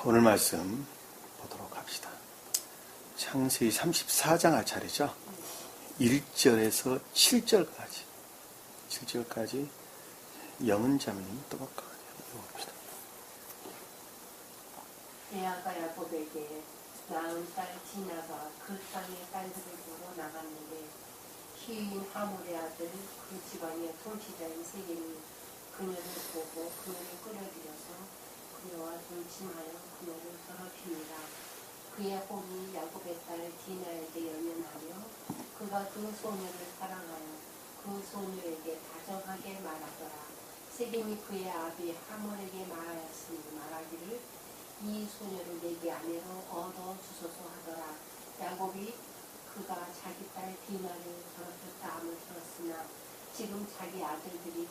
오늘 말씀 보도록 합시다. 창세기 34장 할 차례죠. 1절에서 7절까지. 7절까지 영은자매님 또박까 읽어봅시다. 레아가 야곱에게 낳은 딸 디나가 그 땅의 딸들을 보러 나갔는데 히인 하몰의 아들 그 집안의 통치자인 세겜이 그녀를 보고 그녀를 끌어들여서 그녀와 동침하여 그녀를 더럽힙니다. 그의 혼이 야곱의 딸 디나에게 연연하며 그가 그 소녀를 사랑하여 그 소녀에게 다정하게 말하더라. 세겜이 그의 아비 하몰에게 말하였으니 말하기를 이 소녀를 내게 아내로 얻어 주소서 하더라. 야곱이 그가 자기 딸 디나를 더럽혔다 함을 들었으나 지금 자기 아들들이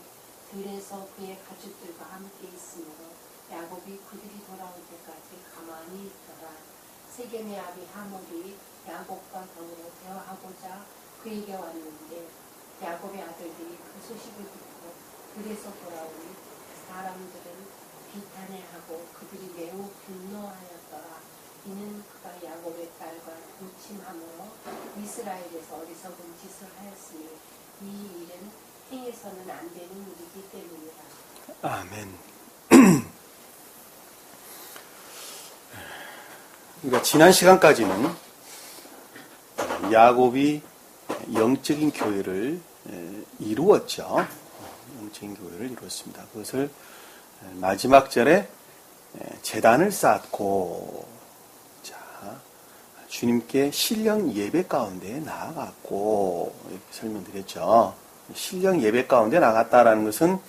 들에서 그의 가축들과 함께 있으므로 야곱이 그들이 돌아올 때까지 가만히 있더라. 세겜의 아비 하몰이 야곱과 더불어 대화하고자 그에게 왔는데 야곱의 아들들이 그 소식을 듣고 들에서 돌아오니 사람들은 비탄해하고 그들이 매우 분노하였더라. 이는 그가 야곱의 딸과 동침함으로 이스라엘에서 어리석은 짓을 하였으니 이 일은 행해서는 안 되는 일이기 때문이라. 아멘. 그러니까 지난 시간까지는 야곱이 영적인 교회를 이루었죠. 영적인 교회를 이루었습니다. 그것을 마지막 절에 제단을 쌓고 자 주님께 신령 예배 가운데 나아갔고 이렇게 설명드렸죠. 신령 예배 가운데 나갔다라는 것은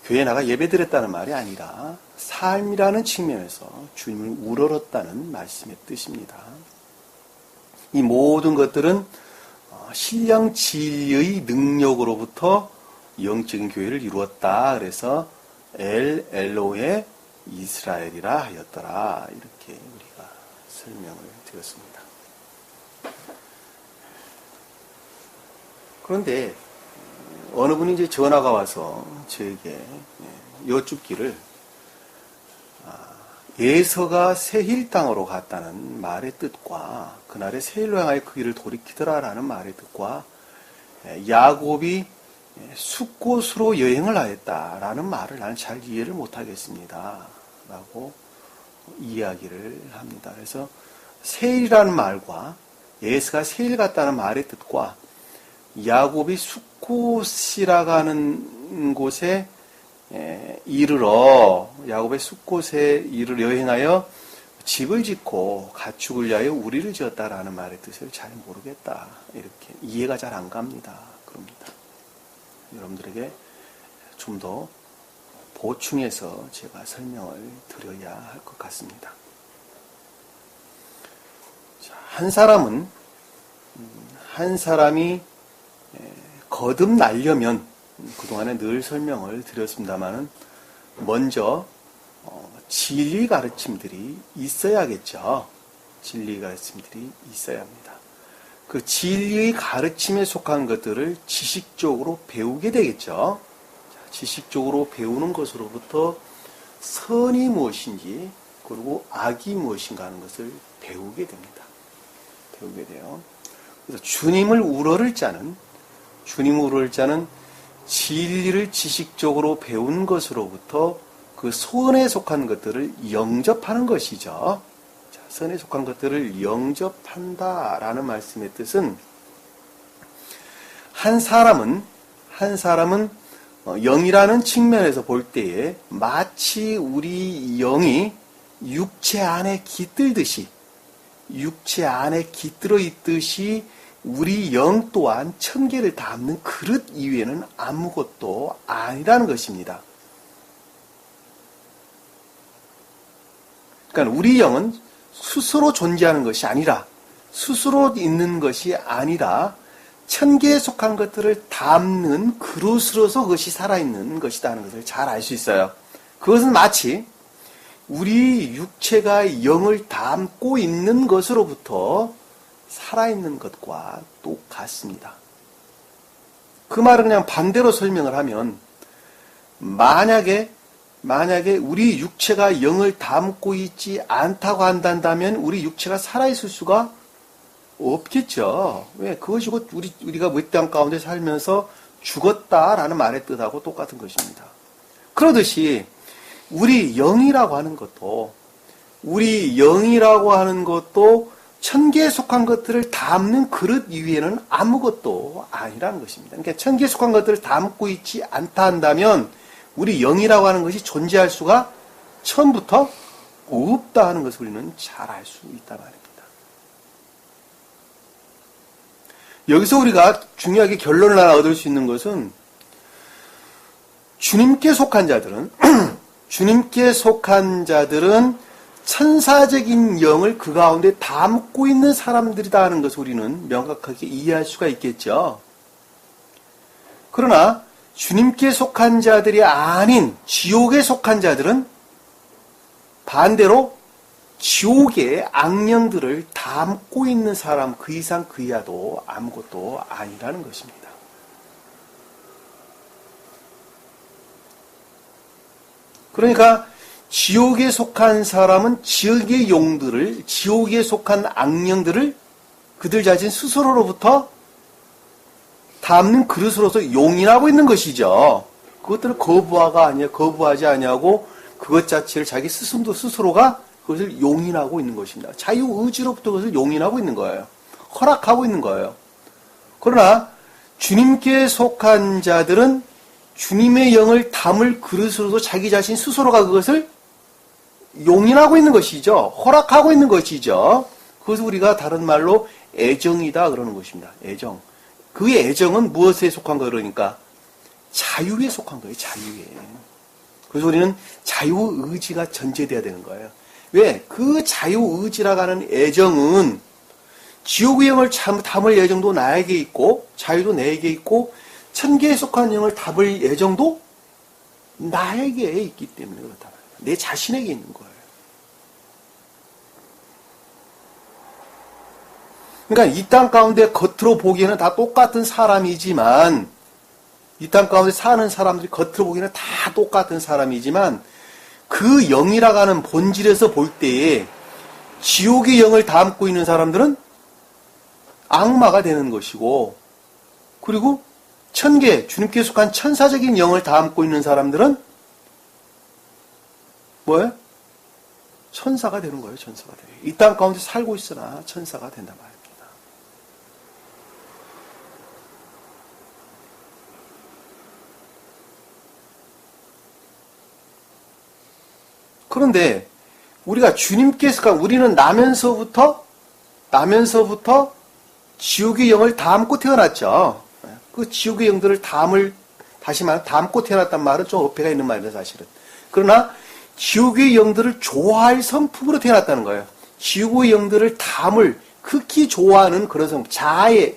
교회에 나가 예배드렸다는 말이 아니라 삶이라는 측면에서 주님을 우러렀다는 말씀의 뜻입니다. 이 모든 것들은 신령 진리의 능력으로부터 영적인 교회를 이루었다. 그래서 엘로의 이스라엘이라 하였더라. 이렇게 우리가 설명을 드렸습니다. 그런데 어느 분이 이제 전화가 와서 저에게 여쭙기를 예서가 세힐 땅으로 갔다는 말의 뜻과 그날의 세일로 향하여 그 길을 돌이키더라라는 말의 뜻과 야곱이 숫곳으로 여행을 하였다라는 말을 나는 잘 이해를 못하겠습니다. 라고 이야기를 합니다. 그래서 세일이라는 말과 예서가 세일 갔다는 말의 뜻과 야곱이 숫곳이라고 하는 곳에 이르러 야곱의 숫곳에 이르러 여행하여 집을 짓고 가축을 위하여 우리를 지었다라는 말의 뜻을 잘 모르겠다. 이렇게 이해가 잘 안 갑니다. 그럽니다. 여러분들에게 좀 더 보충해서 제가 설명을 드려야 할 것 같습니다. 자, 한 사람이 거듭나려면 그동안에 늘 설명을 드렸습니다만은 먼저 진리 가르침들이 있어야겠죠. 진리 가르침들이 있어야 합니다. 그 진리의 가르침에 속한 것들을 지식적으로 배우게 되겠죠. 지식적으로 배우는 것으로부터 선이 무엇인지 그리고 악이 무엇인가 하는 것을 배우게 됩니다. 배우게 돼요. 그래서 주님을 우러를 자는 진리를 지식적으로 배운 것으로부터 그 선에 속한 것들을 영접하는 것이죠. 자, 선에 속한 것들을 영접한다라는 말씀의 뜻은 한 사람은 영이라는 측면에서 볼 때에 마치 우리 영이 육체 안에 깃들듯이 육체 안에 깃들어 있듯이 우리 영 또한 천계를 담는 그릇 이외에는 아무것도 아니라는 것입니다. 그러니까 우리 영은 스스로 존재하는 것이 아니라 스스로 있는 것이 아니라 천계에 속한 것들을 담는 그릇으로서 그것이 살아있는 것이다 하는 것을 잘 알 수 있어요. 그것은 마치 우리 육체가 영을 담고 있는 것으로부터 살아있는 것과 똑같습니다. 그 말은 그냥 반대로 설명을 하면 만약에 만약에 우리 육체가 영을 담고 있지 않다고 한다면 우리 육체가 살아있을 수가 없겠죠. 왜? 그것이 곧 우리가 이 땅 가운데 살면서 죽었다라는 말의 뜻하고 똑같은 것입니다. 그러듯이 우리 영이라고 하는 것도 천계에 속한 것들을 담는 그릇 위에는 아무것도 아니라는 것입니다. 그러니까 천계에 속한 것들을 담고 있지 않다 한다면 우리 영이라고 하는 것이 존재할 수가 처음부터 없다 하는 것을 우리는 잘 알 수 있단 말입니다. 여기서 우리가 중요하게 결론을 하나 얻을 수 있는 것은 주님께 속한 자들은 천사적인 영을 그 가운데 담고 있는 사람들이다 하는 것을 우리는 명확하게 이해할 수가 있겠죠. 그러나 주님께 속한 자들이 아닌 지옥에 속한 자들은 반대로 지옥의 악령들을 담고 있는 사람 그 이상 그 이하도 아무것도 아니라는 것입니다. 그러니까 지옥에 속한 사람은 지옥의 용들을, 지옥에 속한 악령들을 그들 자신 스스로로부터 담는 그릇으로서 용인하고 있는 것이죠. 그것들을 거부하지 아니하고 그것 자체를 자기 스스로가 그것을 용인하고 있는 것입니다. 자유의지로부터 그것을 용인하고 있는 거예요. 허락하고 있는 거예요. 그러나 주님께 속한 자들은 주님의 영을 담을 그릇으로서 자기 자신 스스로가 그것을 용인하고 있는 것이죠. 허락하고 있는 것이죠. 그것을 우리가 다른 말로 애정이다 그러는 것입니다. 애정. 그의 애정은 무엇에 속한 거예요? 그러니까 자유에 속한 거예요. 자유에. 그래서 우리는 자유의지가 전제돼야 되는 거예요. 왜? 그 자유의지라고 하는 애정은 지옥의 영을 담을 애정도 나에게 있고 자유도 내게 있고 천계에 속한 영을 담을 애정도 나에게 있기 때문에 그렇다. 내 자신에게 있는 거예요. 그러니까 이 땅 가운데 겉으로 보기에는 다 똑같은 사람이지만 이 땅 가운데 사는 사람들이 겉으로 보기에는 다 똑같은 사람이지만 그 영이라고 하는 본질에서 볼 때에 지옥의 영을 담고 있는 사람들은 악마가 되는 것이고 그리고 천계, 주님께 속한 천사적인 영을 담고 있는 사람들은 뭐예요? 천사가 되는 거예요. 천사가 돼요. 이 땅 가운데 살고 있으나 천사가 된단 말입니다. 그런데 우리가 주님께서 우리는 나면서부터 지옥의 영을 담고 태어났죠. 그 지옥의 영들을 다시 말하면 담고 태어났단 말은 좀 어폐가 있는 말이에요, 사실은. 그러나 지옥의 영들을 좋아할 성품으로 태어났다는 거예요. 지옥의 영들을 극히 좋아하는 그런 성품,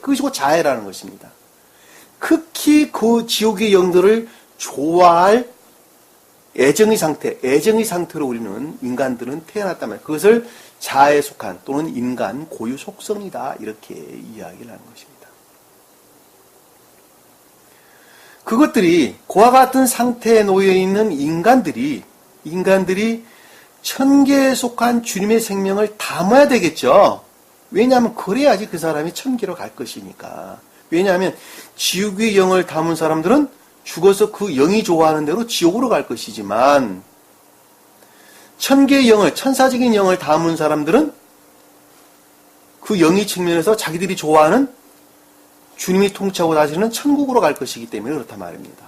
그것이 곧 자애라는 것입니다. 극히 그 지옥의 영들을 좋아할 애정의 상태로 우리는 인간들은 태어났단 말이에요. 그것을 자아에 속한 또는 인간 고유 속성이다 이렇게 이야기를 하는 것입니다. 그것들이 그와 같은 상태에 놓여 있는 인간들이 천계에 속한 주님의 생명을 담아야 되겠죠. 왜냐하면 그래야지 그 사람이 천계로 갈 것이니까. 왜냐하면 지옥의 영을 담은 사람들은 죽어서 그 영이 좋아하는 대로 지옥으로 갈 것이지만 천계의 영을, 천사적인 영을 담은 사람들은 그 영의 측면에서 자기들이 좋아하는 주님이 통치하고 다스리는 천국으로 갈 것이기 때문에 그렇단 말입니다.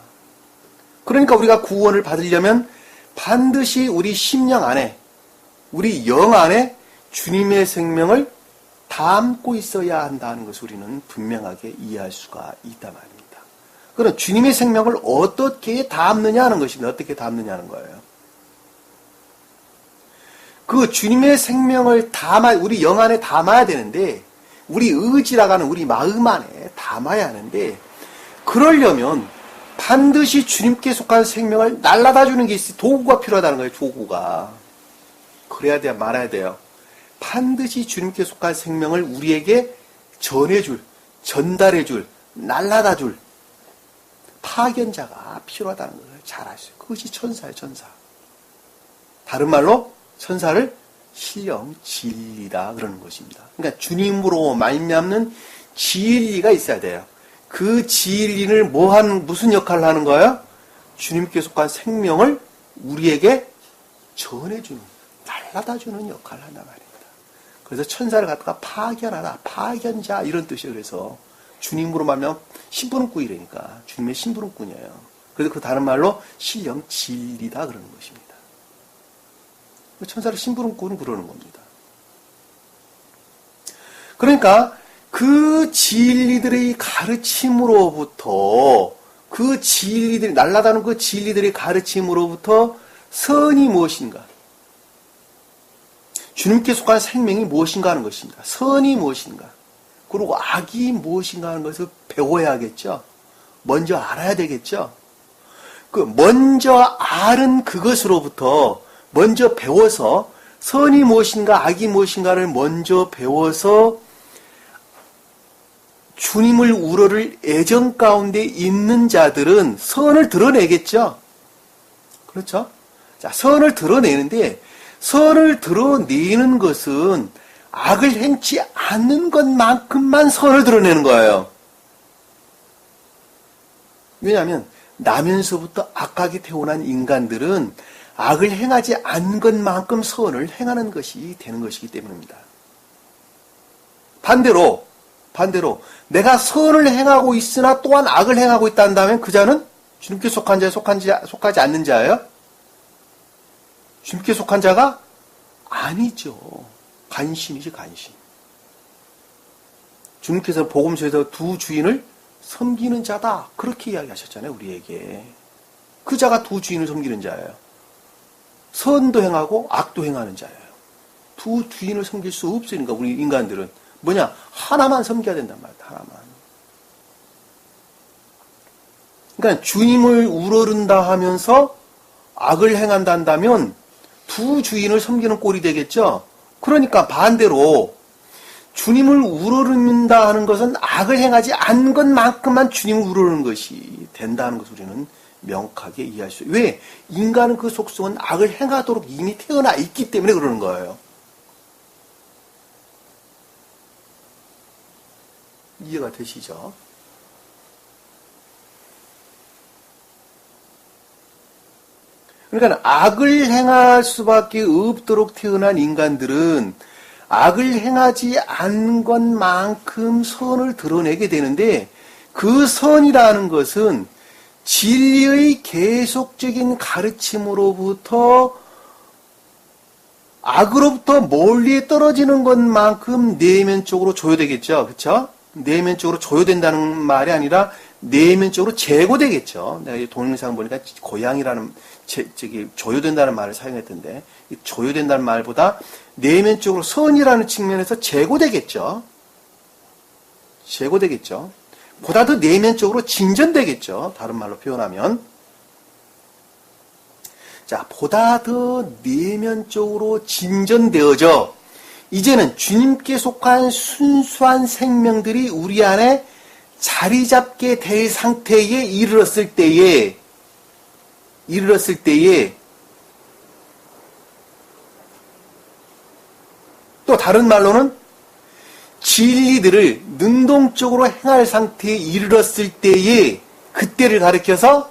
그러니까 우리가 구원을 받으려면 반드시 우리 심령 안에, 우리 영 안에 주님의 생명을 담고 있어야 한다는 것을 우리는 분명하게 이해할 수가 있단 말입니다. 그럼 주님의 생명을 어떻게 담느냐 하는 것입니다. 어떻게 담느냐는 거예요. 그 주님의 생명을 우리 영 안에 담아야 되는데, 우리 의지라고 하는 우리 마음 안에 담아야 하는데, 그러려면 반드시 주님께 속한 생명을 날라다 주는 게 있어요. 도구가 필요하다는 거예요. 도구가. 그래야 돼요. 말아야 돼요. 반드시 주님께 속한 생명을 우리에게 전달해줄, 날라다 줄 파견자가 필요하다는 것을 잘 아시죠. 그것이 천사예요, 천사. 다른 말로 천사를 신령 진리다 그러는 것입니다. 그러니까 주님으로 말미암는 진리가 있어야 돼요. 그 진리를 무슨 역할을 하는 거예요? 주님께 속한 생명을 우리에게 전해주는, 날라다주는 역할을 한단 말입니다. 그래서 천사를 갖다가 파견하다, 파견자 이런 뜻이에요. 그래서 주님으로 말하면 심부름꾼이라니까 주님의 심부름꾼이에요. 그래서 그 다른 말로 신령 진리다 그러는 것입니다. 천사를 심부름꾼은 그러는 겁니다. 그러니까 그 진리들의 가르침으로부터 그 진리들이 날아다니는 그 진리들의 가르침으로부터 선이 무엇인가? 주님께 속한 생명이 무엇인가 하는 것입니다. 선이 무엇인가? 그리고 악이 무엇인가 하는 것을 배워야겠죠. 먼저 알아야 되겠죠. 그 먼저 아는 그것으로부터 먼저 배워서 선이 무엇인가 악이 무엇인가를 먼저 배워서 주님을 우러를 애정 가운데 있는 자들은 선을 드러내겠죠. 그렇죠? 자, 선을 드러내는데 선을 드러내는 것은 악을 행치 않는 것만큼만 선을 드러내는 거예요. 왜냐하면 나면서부터 악하게 태어난 인간들은 악을 행하지 않은 것만큼 선을 행하는 것이 되는 것이기 때문입니다. 반대로 내가 선을 행하고 있으나 또한 악을 행하고 있다 한다면 그 자는 주님께 속한 자에 속하지 않는 자예요? 주님께 속한 자가 아니죠. 간신이지 간신. 주님께서 복음서에서 두 주인을 섬기는 자다 그렇게 이야기하셨잖아요. 우리에게. 그 자가 두 주인을 섬기는 자예요. 선도 행하고 악도 행하는 자예요. 두 주인을 섬길 수 없으니까 우리 인간들은 뭐냐? 하나만 섬겨야 된단 말이야. 하나만. 그러니까 주님을 우러른다 하면서 악을 행한다 한다면 두 주인을 섬기는 꼴이 되겠죠. 그러니까 반대로 주님을 우러른다 하는 것은 악을 행하지 않은 것만큼만 주님을 우러르는 것이 된다는 것을 우리는 명확하게 이해할 수 있어요. 왜? 인간은 그 속성은 악을 행하도록 이미 태어나 있기 때문에 그러는 거예요. 이해가 되시죠? 그러니까 악을 행할 수밖에 없도록 태어난 인간들은 악을 행하지 않은 것만큼 선을 드러내게 되는데 그 선이라는 것은 진리의 계속적인 가르침으로부터 악으로부터 멀리 떨어지는 것만큼 내면적으로 조여되겠죠. 그렇죠? 내면적으로 조여된다는 말이 아니라 내면적으로 제고되겠죠. 내가 동영상 보니까 고양이라는 조여된다는 말을 사용했던데 조여된다는 말보다 내면적으로 선이라는 측면에서 제고되겠죠. 제고되겠죠. 보다 더 내면적으로 진전되겠죠. 다른 말로 표현하면. 자, 보다 더 내면적으로 진전되어져 이제는 주님께 속한 순수한 생명들이 우리 안에 자리 잡게 될 상태에 이르렀을 때에 또 다른 말로는 진리들을 능동적으로 행할 상태에 이르렀을 때에 그때를 가리켜서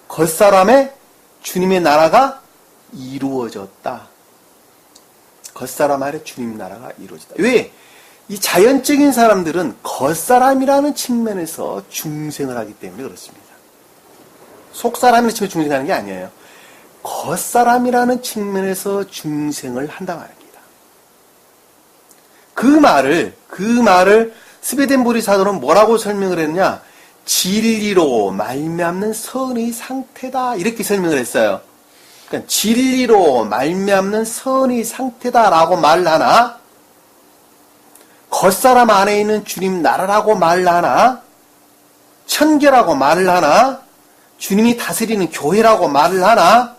겉사람의 주님의 나라가 이루어졌다. 겉사람 아래 주님 나라가 이루어졌다. 왜? 이 자연적인 사람들은 겉사람이라는 측면에서 중생을 하기 때문에 그렇습니다. 속사람이라는 측면에서 중생하는 게 아니에요. 겉사람이라는 측면에서 중생을 한단 말입니다. 그 말을 스베덴보리 사도는 뭐라고 설명을 했냐? 진리로 말미암는 선의 상태다 이렇게 설명을 했어요. 그러니까 진리로 말미암는 선의 상태다라고 말하나 겉사람 안에 있는 주님 나라라고 말하나 천계라고 말을 하나 주님이 다스리는 교회라고 말을 하나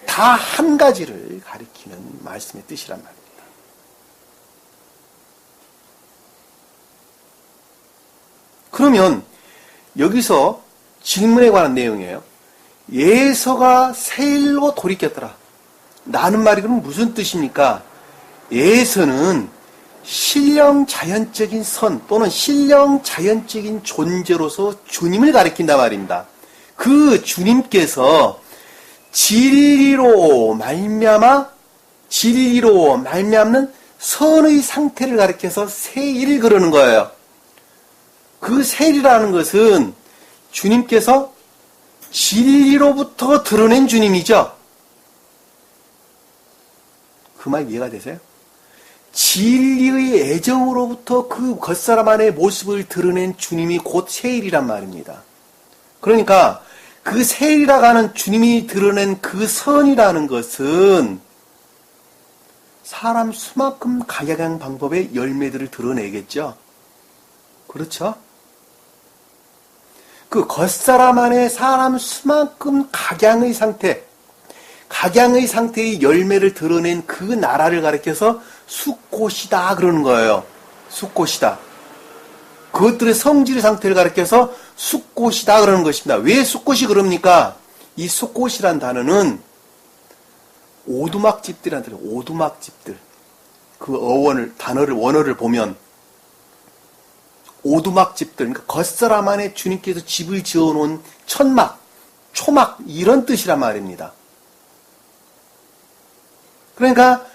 다 한 가지를 가리키는 말씀의 뜻이란 말입니다. 그러면 여기서 질문에 관한 내용이에요. 예서가 새 일로 돌이켰더라. 나는 말이 그럼 무슨 뜻입니까? 에서는 신령 자연적인 선 또는 신령 자연적인 존재로서 주님을 가리킨단 말입니다. 그 주님께서 진리로 말미암는 선의 상태를 가리켜서 세일 그러는 거예요. 그 세일이라는 것은 주님께서 진리로부터 드러낸 주님이죠. 그 말 이해가 되세요? 진리의 애정으로부터 그 겉사람 안의 모습을 드러낸 주님이 곧 세일이란 말입니다. 그러니까 그 세일이라고 하는 주님이 드러낸 그 선이라는 것은 사람 수만큼 각양한 방법의 열매들을 드러내겠죠. 그렇죠? 그 겉사람 안에 사람 수만큼 각양의 상태의 열매를 드러낸 그 나라를 가리켜서 숫꽃이다 그러는 거예요. 숫꽃이다. 그것들의 성질의 상태를 가리켜서 숫꽃이다 그러는 것입니다. 왜 숫꽃이 그럽니까? 이 숫꽃이란 단어는 오두막집들이란 단어예요. 오두막집들. 그 원어를 보면 오두막집들, 그러니까 겉사람 안에 주님께서 집을 지어놓은 천막, 초막 이런 뜻이란 말입니다. 그러니까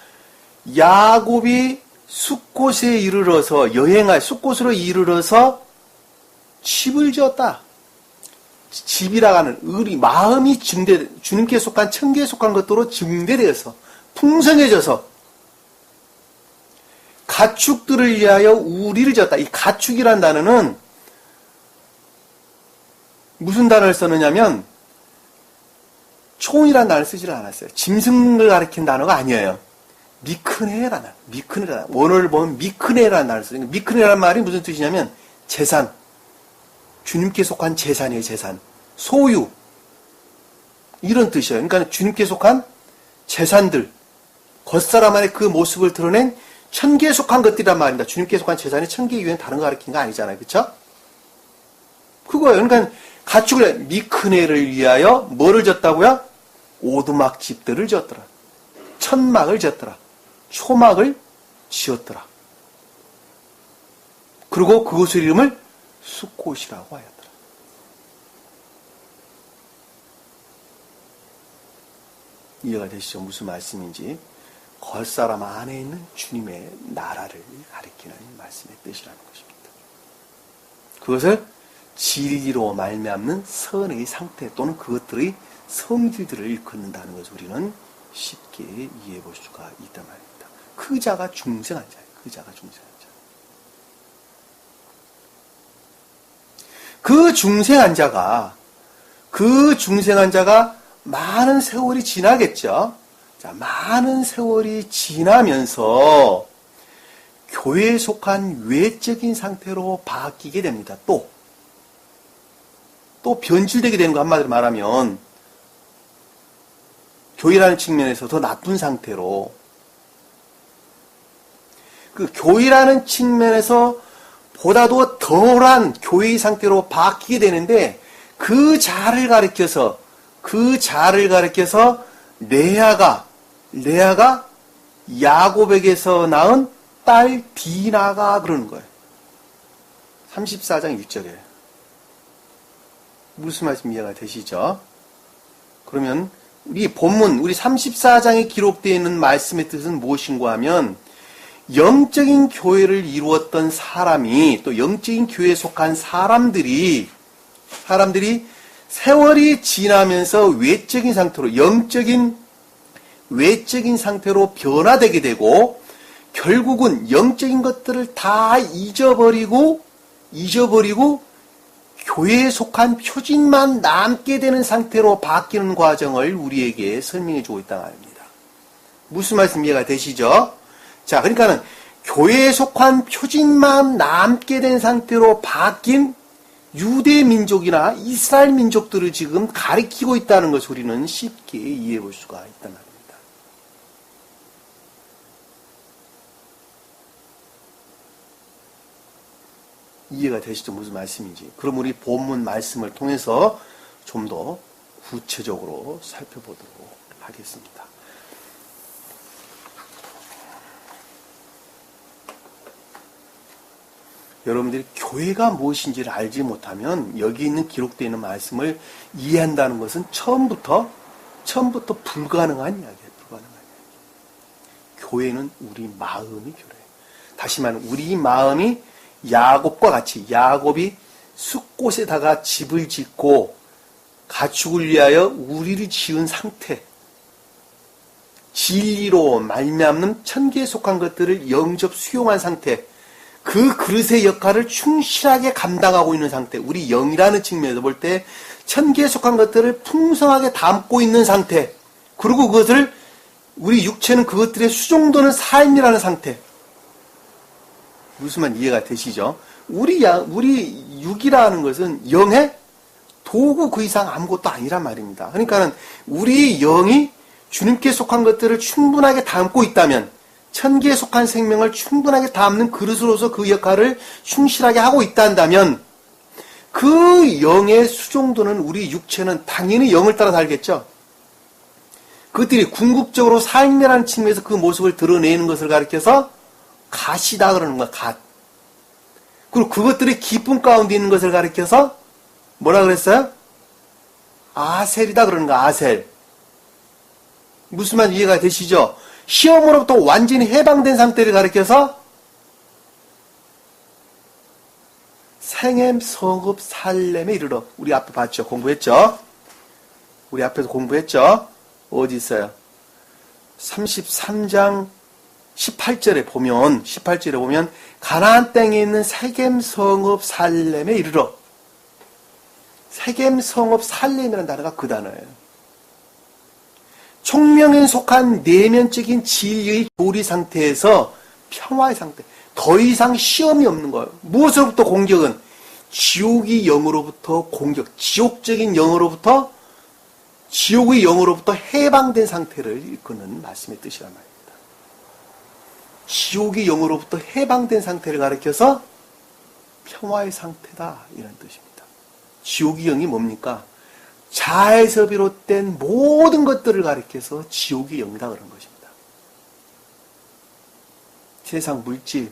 야곱이 숫곳에 이르러서 숫곳으로 이르러서 집을 지었다. 집이라고 하는 마음이 주님께 속한 천계에 속한 것으로 증대되어서 풍성해져서 가축들을 위하여 우리를 지었다. 이 가축이란 단어는 무슨 단어를 썼느냐면 총이라는 단어를 쓰지 않았어요. 짐승을 가리킨 단어가 아니에요. 미크네라는 원어를 보면 미크네라는 단어를 써요. 미크네라는 말이 무슨 뜻이냐면 재산, 주님께 속한 재산이에요. 재산, 소유 이런 뜻이에요. 그러니까 주님께 속한 재산들, 겉사람 안에 그 모습을 드러낸 천계에 속한 것들이란 말입니다. 주님께 속한 재산이 천계 이외에는 다른 거 가리킨 거 아니잖아요. 그렇죠? 그거예요. 그러니까 가축을 미크네를 위하여 뭐를 졌다고요? 오두막 집들을 지었더라. 천막을 지었더라. 초막을 지었더라. 그리고 그것의 이름을 숫꽃이라고 하였더라. 이해가 되시죠? 무슨 말씀인지. 겉사람 안에 있는 주님의 나라를 가리키는 말씀의 뜻이라는 것입니다. 그것을 진리로 말미암는 선의 상태 또는 그것들의 성질들을 일컫는다는 것을 우리는 쉽게 이해해 볼 수가 있단 말입니다. 그 자가 중생한 자예요. 그 자가 중생한 자. 그 중생한 자가 많은 세월이 지나겠죠. 자, 많은 세월이 지나면서 교회에 속한 외적인 상태로 바뀌게 됩니다. 또 변질되게 되는 거 한마디로 말하면 교회라는 측면에서 더 나쁜 상태로 그 교회라는 측면에서 보다도 덜한 교회의 상태로 바뀌게 되는데 그 자를 가리켜서 레아가 야곱에게서 낳은 딸 디나가 그러는 거예요. 34장 6절에. 무슨 말씀 이해가 되시죠? 그러면 우리 본문, 우리 34장에 기록되어 있는 말씀의 뜻은 무엇인가 하면 영적인 교회를 이루었던 사람이 또 영적인 교회에 속한 사람들이 세월이 지나면서 외적인 상태로 변화되게 되고 결국은 영적인 것들을 다 잊어버리고 교회에 속한 표징만 남게 되는 상태로 바뀌는 과정을 우리에게 설명해 주고 있다는 말입니다. 무슨 말씀 이해가 되시죠? 자, 그러니까는 교회에 속한 표징만 남게 된 상태로 바뀐 유대 민족이나 이스라엘 민족들을 지금 가리키고 있다는 것을 우리는 쉽게 이해해 볼 수가 있단 말입니다. 이해가 되시죠? 무슨 말씀인지. 그럼 우리 본문 말씀을 통해서 좀 더 구체적으로 살펴보도록 하겠습니다. 여러분들이 교회가 무엇인지를 알지 못하면 여기 있는 기록되어 있는 말씀을 이해한다는 것은 처음부터 불가능한 이야기예요. 불가능한 이야기. 교회는 우리 마음이 교회예요. 다시 말하면 우리 마음이 야곱과 같이 야곱이 숲곳에다가 집을 짓고 가축을 위하여 우리를 지은 상태, 진리로 말미암는 천계에 속한 것들을 영접 수용한 상태, 그 그릇의 역할을 충실하게 감당하고 있는 상태, 우리 영이라는 측면에서 볼 때 천계에 속한 것들을 풍성하게 담고 있는 상태, 그리고 그것을 우리 육체는 그것들의 수종도는 삶이라는 상태. 무슨 말 이해가 되시죠? 우리 육이라는 것은 영의 도구 그 이상 아무것도 아니란 말입니다. 그러니까는 우리 영이 주님께 속한 것들을 충분하게 담고 있다면, 천기에 속한 생명을 충분하게 담는 그릇으로서 그 역할을 충실하게 하고 있다면, 그 영의 수종도는 우리 육체는 당연히 영을 따라 살겠죠. 그것들이 궁극적으로 삶이라는 측면에서 그 모습을 드러내는 것을 가리켜서 갓이다 그러는 거야, 갓. 그리고 그것들이 기쁨 가운데 있는 것을 가리켜서 뭐라 그랬어요? 아셀이다 그러는 거야, 아셀. 무슨 말 이해가 되시죠? 시험으로부터 완전히 해방된 상태를 가리켜서 생엠, 성읍, 살렘에 이르러. 우리 앞에 봤죠? 공부했죠? 우리 앞에서 공부했죠? 어디 있어요? 33장 18절에 보면 가나안 땅에 있는 세겜, 성읍, 살렘에 이르러. 세겜, 성읍, 살렘이라는 단어가 그 단어예요. 총명에 속한 내면적인 진리의 교리 상태에서 평화의 상태, 더 이상 시험이 없는 거예요. 무엇으로부터 공격은? 지옥의 영으로부터 공격, 지옥적인 영으로부터, 지옥의 영으로부터 해방된 상태를 이끄는 말씀의 뜻이란 말입니다. 지옥의 영으로부터 해방된 상태를 가리켜서 평화의 상태다, 이런 뜻입니다. 지옥의 영이 뭡니까? 자에서 비롯된 모든 것들을 가리켜서 지옥의 영이다 그런 것입니다. 세상 물질,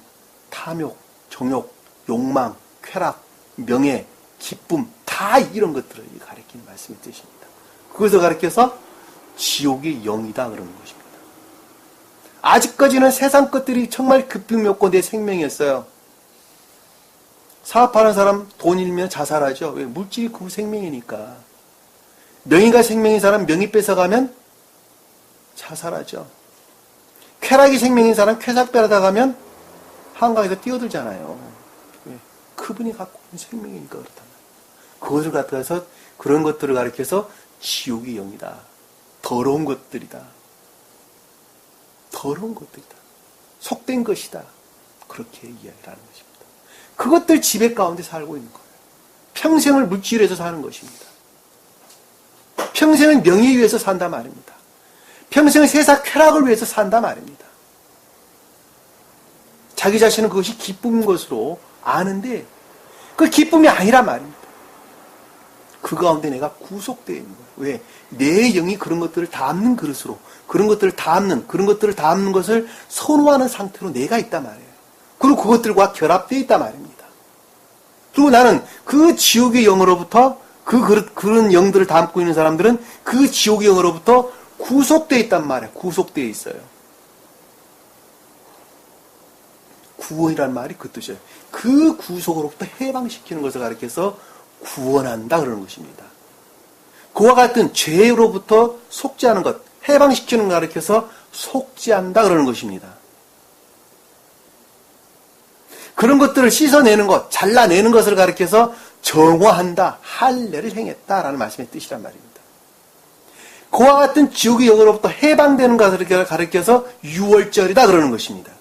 탐욕, 정욕, 욕망, 쾌락, 명예, 기쁨, 다 이런 것들을 가리키는 말씀의 뜻입니다. 그것을 가리켜서 지옥의 영이다 그러는 것입니다. 아직까지는 세상 것들이 정말 급비묘고 내 생명이었어요. 사업하는 사람 돈 잃으면 자살하죠. 왜? 물질이 그 생명이니까. 명의가 생명인 사람 명의 뺏어가면 자살하죠. 쾌락이 생명인 사람 쾌락 빼앗아가면 한강에서 뛰어들잖아요. 왜? 그분이 갖고 있는 생명이니까 그렇단 말이에요. 그것을 갖다서 그런 것들을 가리켜서 지옥의 영이다. 더러운 것들이다. 더러운 것들이다. 속된 것이다. 그렇게 이야기를 하는 것입니다. 그것들 지배 가운데 살고 있는 거예요. 평생을 물질에서 사는 것입니다. 평생을 명예에 위해서 산다 말입니다. 평생을 세상 쾌락을 위해서 산다 말입니다. 자기 자신은 그것이 기쁨인 것으로 아는데 그 기쁨이 아니란 말입니다. 그 가운데 내가 구속되어 있는 거예요. 왜? 내 영이 그런 것들을 담는 그릇으로, 그런 것들을 담는 것을 선호하는 상태로 내가 있단 말이에요. 그리고 그것들과 결합되어 있단 말입니다. 그리고 나는 그 지옥의 영으로부터 그런 영들을 담고 있는 사람들은 그 지옥의 영으로부터 구속되어 있단 말이에요. 구속되어 있어요. 구원이란 말이 그 뜻이에요. 그 구속으로부터 해방시키는 것을 가리켜서 구원한다 그러는 것입니다. 그와 같은 죄로부터 속죄하는 것, 해방시키는 것을 가리켜서 속죄한다 그러는 것입니다. 그런 것들을 씻어내는 것, 잘라내는 것을 가리켜서 정화한다, 할례를 행했다라는 말씀의 뜻이란 말입니다. 그와 같은 지옥의 영으로부터 해방되는 것을 가리켜서 유월절이다 그러는 것입니다.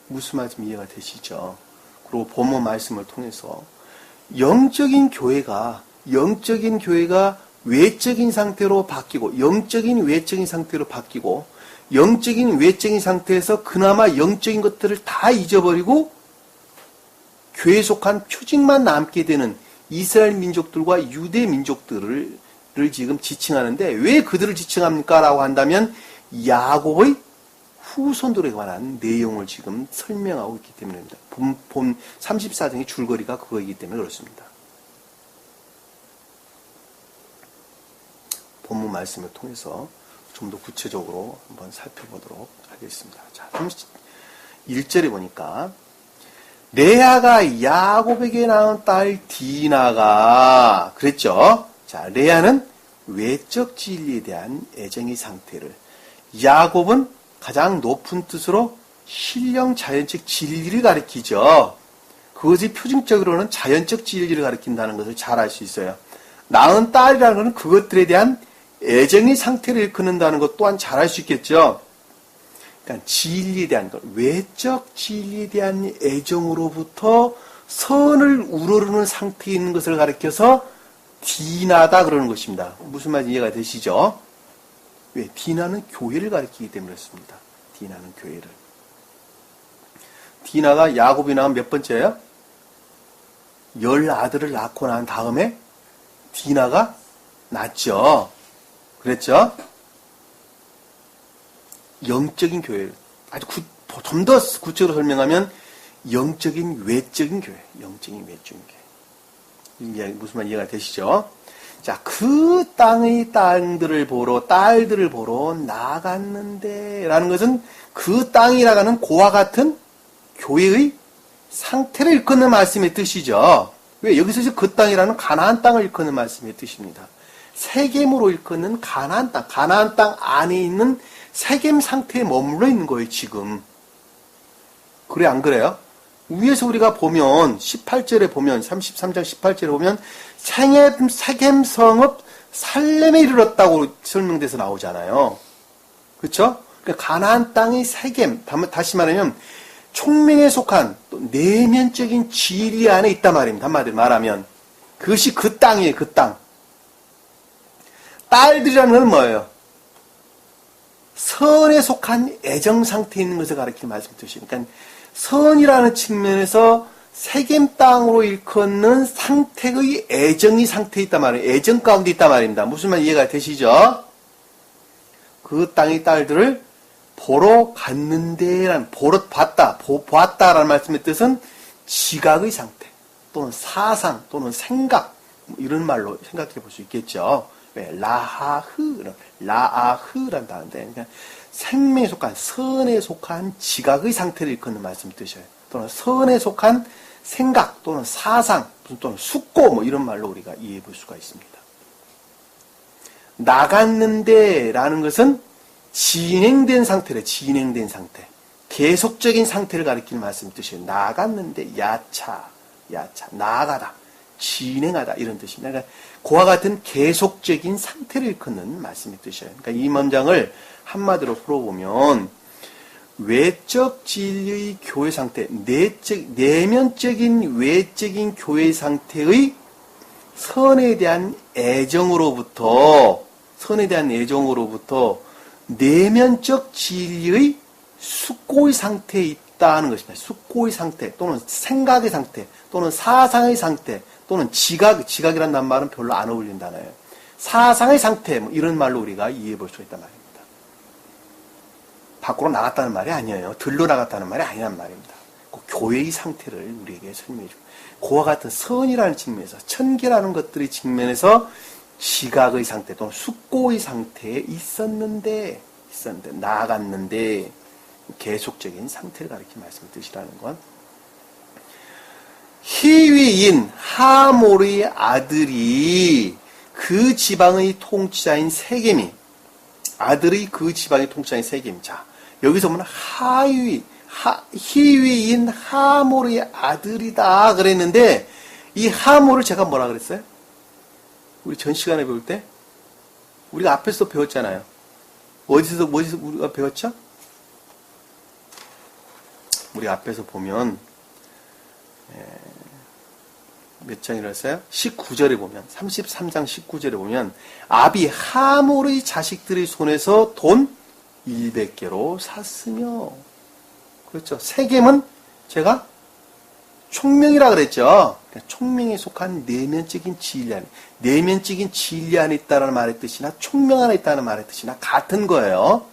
무슨 말씀 이해가 되시죠? 그리고 본문 말씀을 통해서 영적인 교회가 외적인 상태로 바뀌고, 영적인 외적인 상태로 바뀌고, 영적인 외적인 상태에서 그나마 영적인 것들을 다 잊어버리고 교회에 속한 표징만 남게 되는 이스라엘 민족들과 유대 민족들을 지금 지칭하는데 왜 그들을 지칭합니까? 라고 한다면 야곱의 후손들에 관한 내용을 지금 설명하고 있기 때문입니다. 본 34장의 줄거리가 그거이기 때문에 그렇습니다. 본문 말씀을 통해서 좀 더 구체적으로 한번 살펴보도록 하겠습니다. 자, 31절에 보니까 레아가 야곱에게 낳은 딸 디나가 그랬죠. 자, 레아는 외적 진리에 대한 애정의 상태를, 야곱은 가장 높은 뜻으로 신령 자연적 진리를 가리키죠. 그것이 표징적으로는 자연적 진리를 가리킨다는 것을 잘 알 수 있어요. 낳은 딸이라는 것은 그것들에 대한 애정의 상태를 일컫는다는 것 또한 잘 알 수 있겠죠. 그러니까 진리에 대한 것, 외적 진리에 대한 애정으로부터 선을 우러르는 상태에 있는 것을 가리켜서 디나다 그러는 것입니다. 무슨 말인지 이해가 되시죠? 왜? 디나는 교회를 가리키기 때문에 그렇습니다. 디나는 교회를. 디나가 야곱이 낳은 몇 번째예요? 10 아들을 낳고 난 다음에 디나가 낳죠. 그랬죠? 영적인 교회를, 아주 좀 더 구체적으로 설명하면 영적인 외적인 교회, 영적인 외적인 교회. 무슨 말 이해가 되시죠? 자, 그 땅의 딸들을 보러 나갔는데, 라는 것은 그 땅이 나가는 고와 같은 교회의 상태를 일컫는 말씀의 뜻이죠. 왜? 여기서 그 땅이라는 가나안 땅을 일컫는 말씀의 뜻입니다. 세겜으로 일컫는 가나안 땅 안에 있는 세겜 상태에 머물러 있는 거예요, 지금. 그래, 안 그래요? 위에서 우리가 보면, 18절에 보면, 33장 18절에 보면, 세겜 성읍 살렘에 이르렀다고 설명돼서 나오잖아요. 그쵸? 그러니까 가나안 땅의 세겜, 다시 말하면, 총명에 속한 또 내면적인 진리 안에 있단 말입니다. 한마디로 말하면. 그것이 그 땅이에요, 그 땅. 딸들이라는 건 뭐예요? 선에 속한 애정 상태에 있는 것을 가리키는 말씀 뜻이에요. 그러니까 선이라는 측면에서 세겜 땅으로 일컫는 상태의 애정이 상태에 있단 말이에요. 애정 가운데 있단 말입니다. 무슨 말 이해가 되시죠? 그 땅의 딸들을 보러 갔는데, 보았다라는 말씀의 뜻은 지각의 상태, 또는 사상, 또는 생각, 이런 말로 생각해 볼 수 있겠죠. 왜? 라하흐라는 단어인데, 그러니까 생명에 속한, 선에 속한 지각의 상태를 일컫는 말씀 뜻이에요. 또는 선에 속한 생각, 또는 사상, 또는 숙고, 이런 말로 우리가 이해해 볼 수가 있습니다. 나갔는데 라는 것은 진행된 상태래, 진행된 상태. 계속적인 상태를 가리키는 말씀 뜻이에요. 나갔는데, 야차, 나아가다, 진행하다, 이런 뜻입니다. 그러니까 그와 같은 계속적인 상태를 일컫는 말씀의 뜻이에요. 그러니까 이 문장을 한마디로 풀어보면, 외적 진리의 교회 상태, 내면적인 외적인 교회 상태의 선에 대한 애정으로부터 내면적 진리의 숙고의 상태에 있다는 것입니다. 숙고의 상태, 또는 생각의 상태, 또는 사상의 상태, 또는 지각이라는 말은 별로 안 어울리는 단어예요. 사상의 상태, 이런 말로 우리가 이해해 볼 수 있단 말입니다. 밖으로 나갔다는 말이 아니에요. 들러 나갔다는 말이 아니란 말입니다. 그 교회의 상태를 우리에게 설명해 줍니다. 그와 같은 선이라는 측면에서, 천계라는 것들의 측면에서 지각의 상태 또는 숙고의 상태에 있었는데, 나아갔는데, 계속적인 상태를 가리키는 말씀을 뜻이라는 건, 히위인 하몰의 아들이 그 지방의 통치자인 세겜이, 아들의 그 지방의 통치자인 세겜. 자, 여기서 보면 히위인 하몰의 아들이다 그랬는데, 이 하몰을 제가 뭐라 그랬어요? 우리 전 시간에 배울 때 우리가 앞에서 배웠잖아요. 어디서 우리가 배웠죠? 우리 앞에서 보면 몇 장이랬어요? 19절에 보면, 33장 19절에 보면, 아비 하몰의 자식들의 손에서 돈 100개로 샀으며, 그렇죠. 세겜은 제가 총명이라 그랬죠. 총명에 속한 내면적인 진리 안에, 내면적인 진리 안에 있다는 말의 뜻이나 총명 안에 있다는 말의 뜻이나 같은 거예요.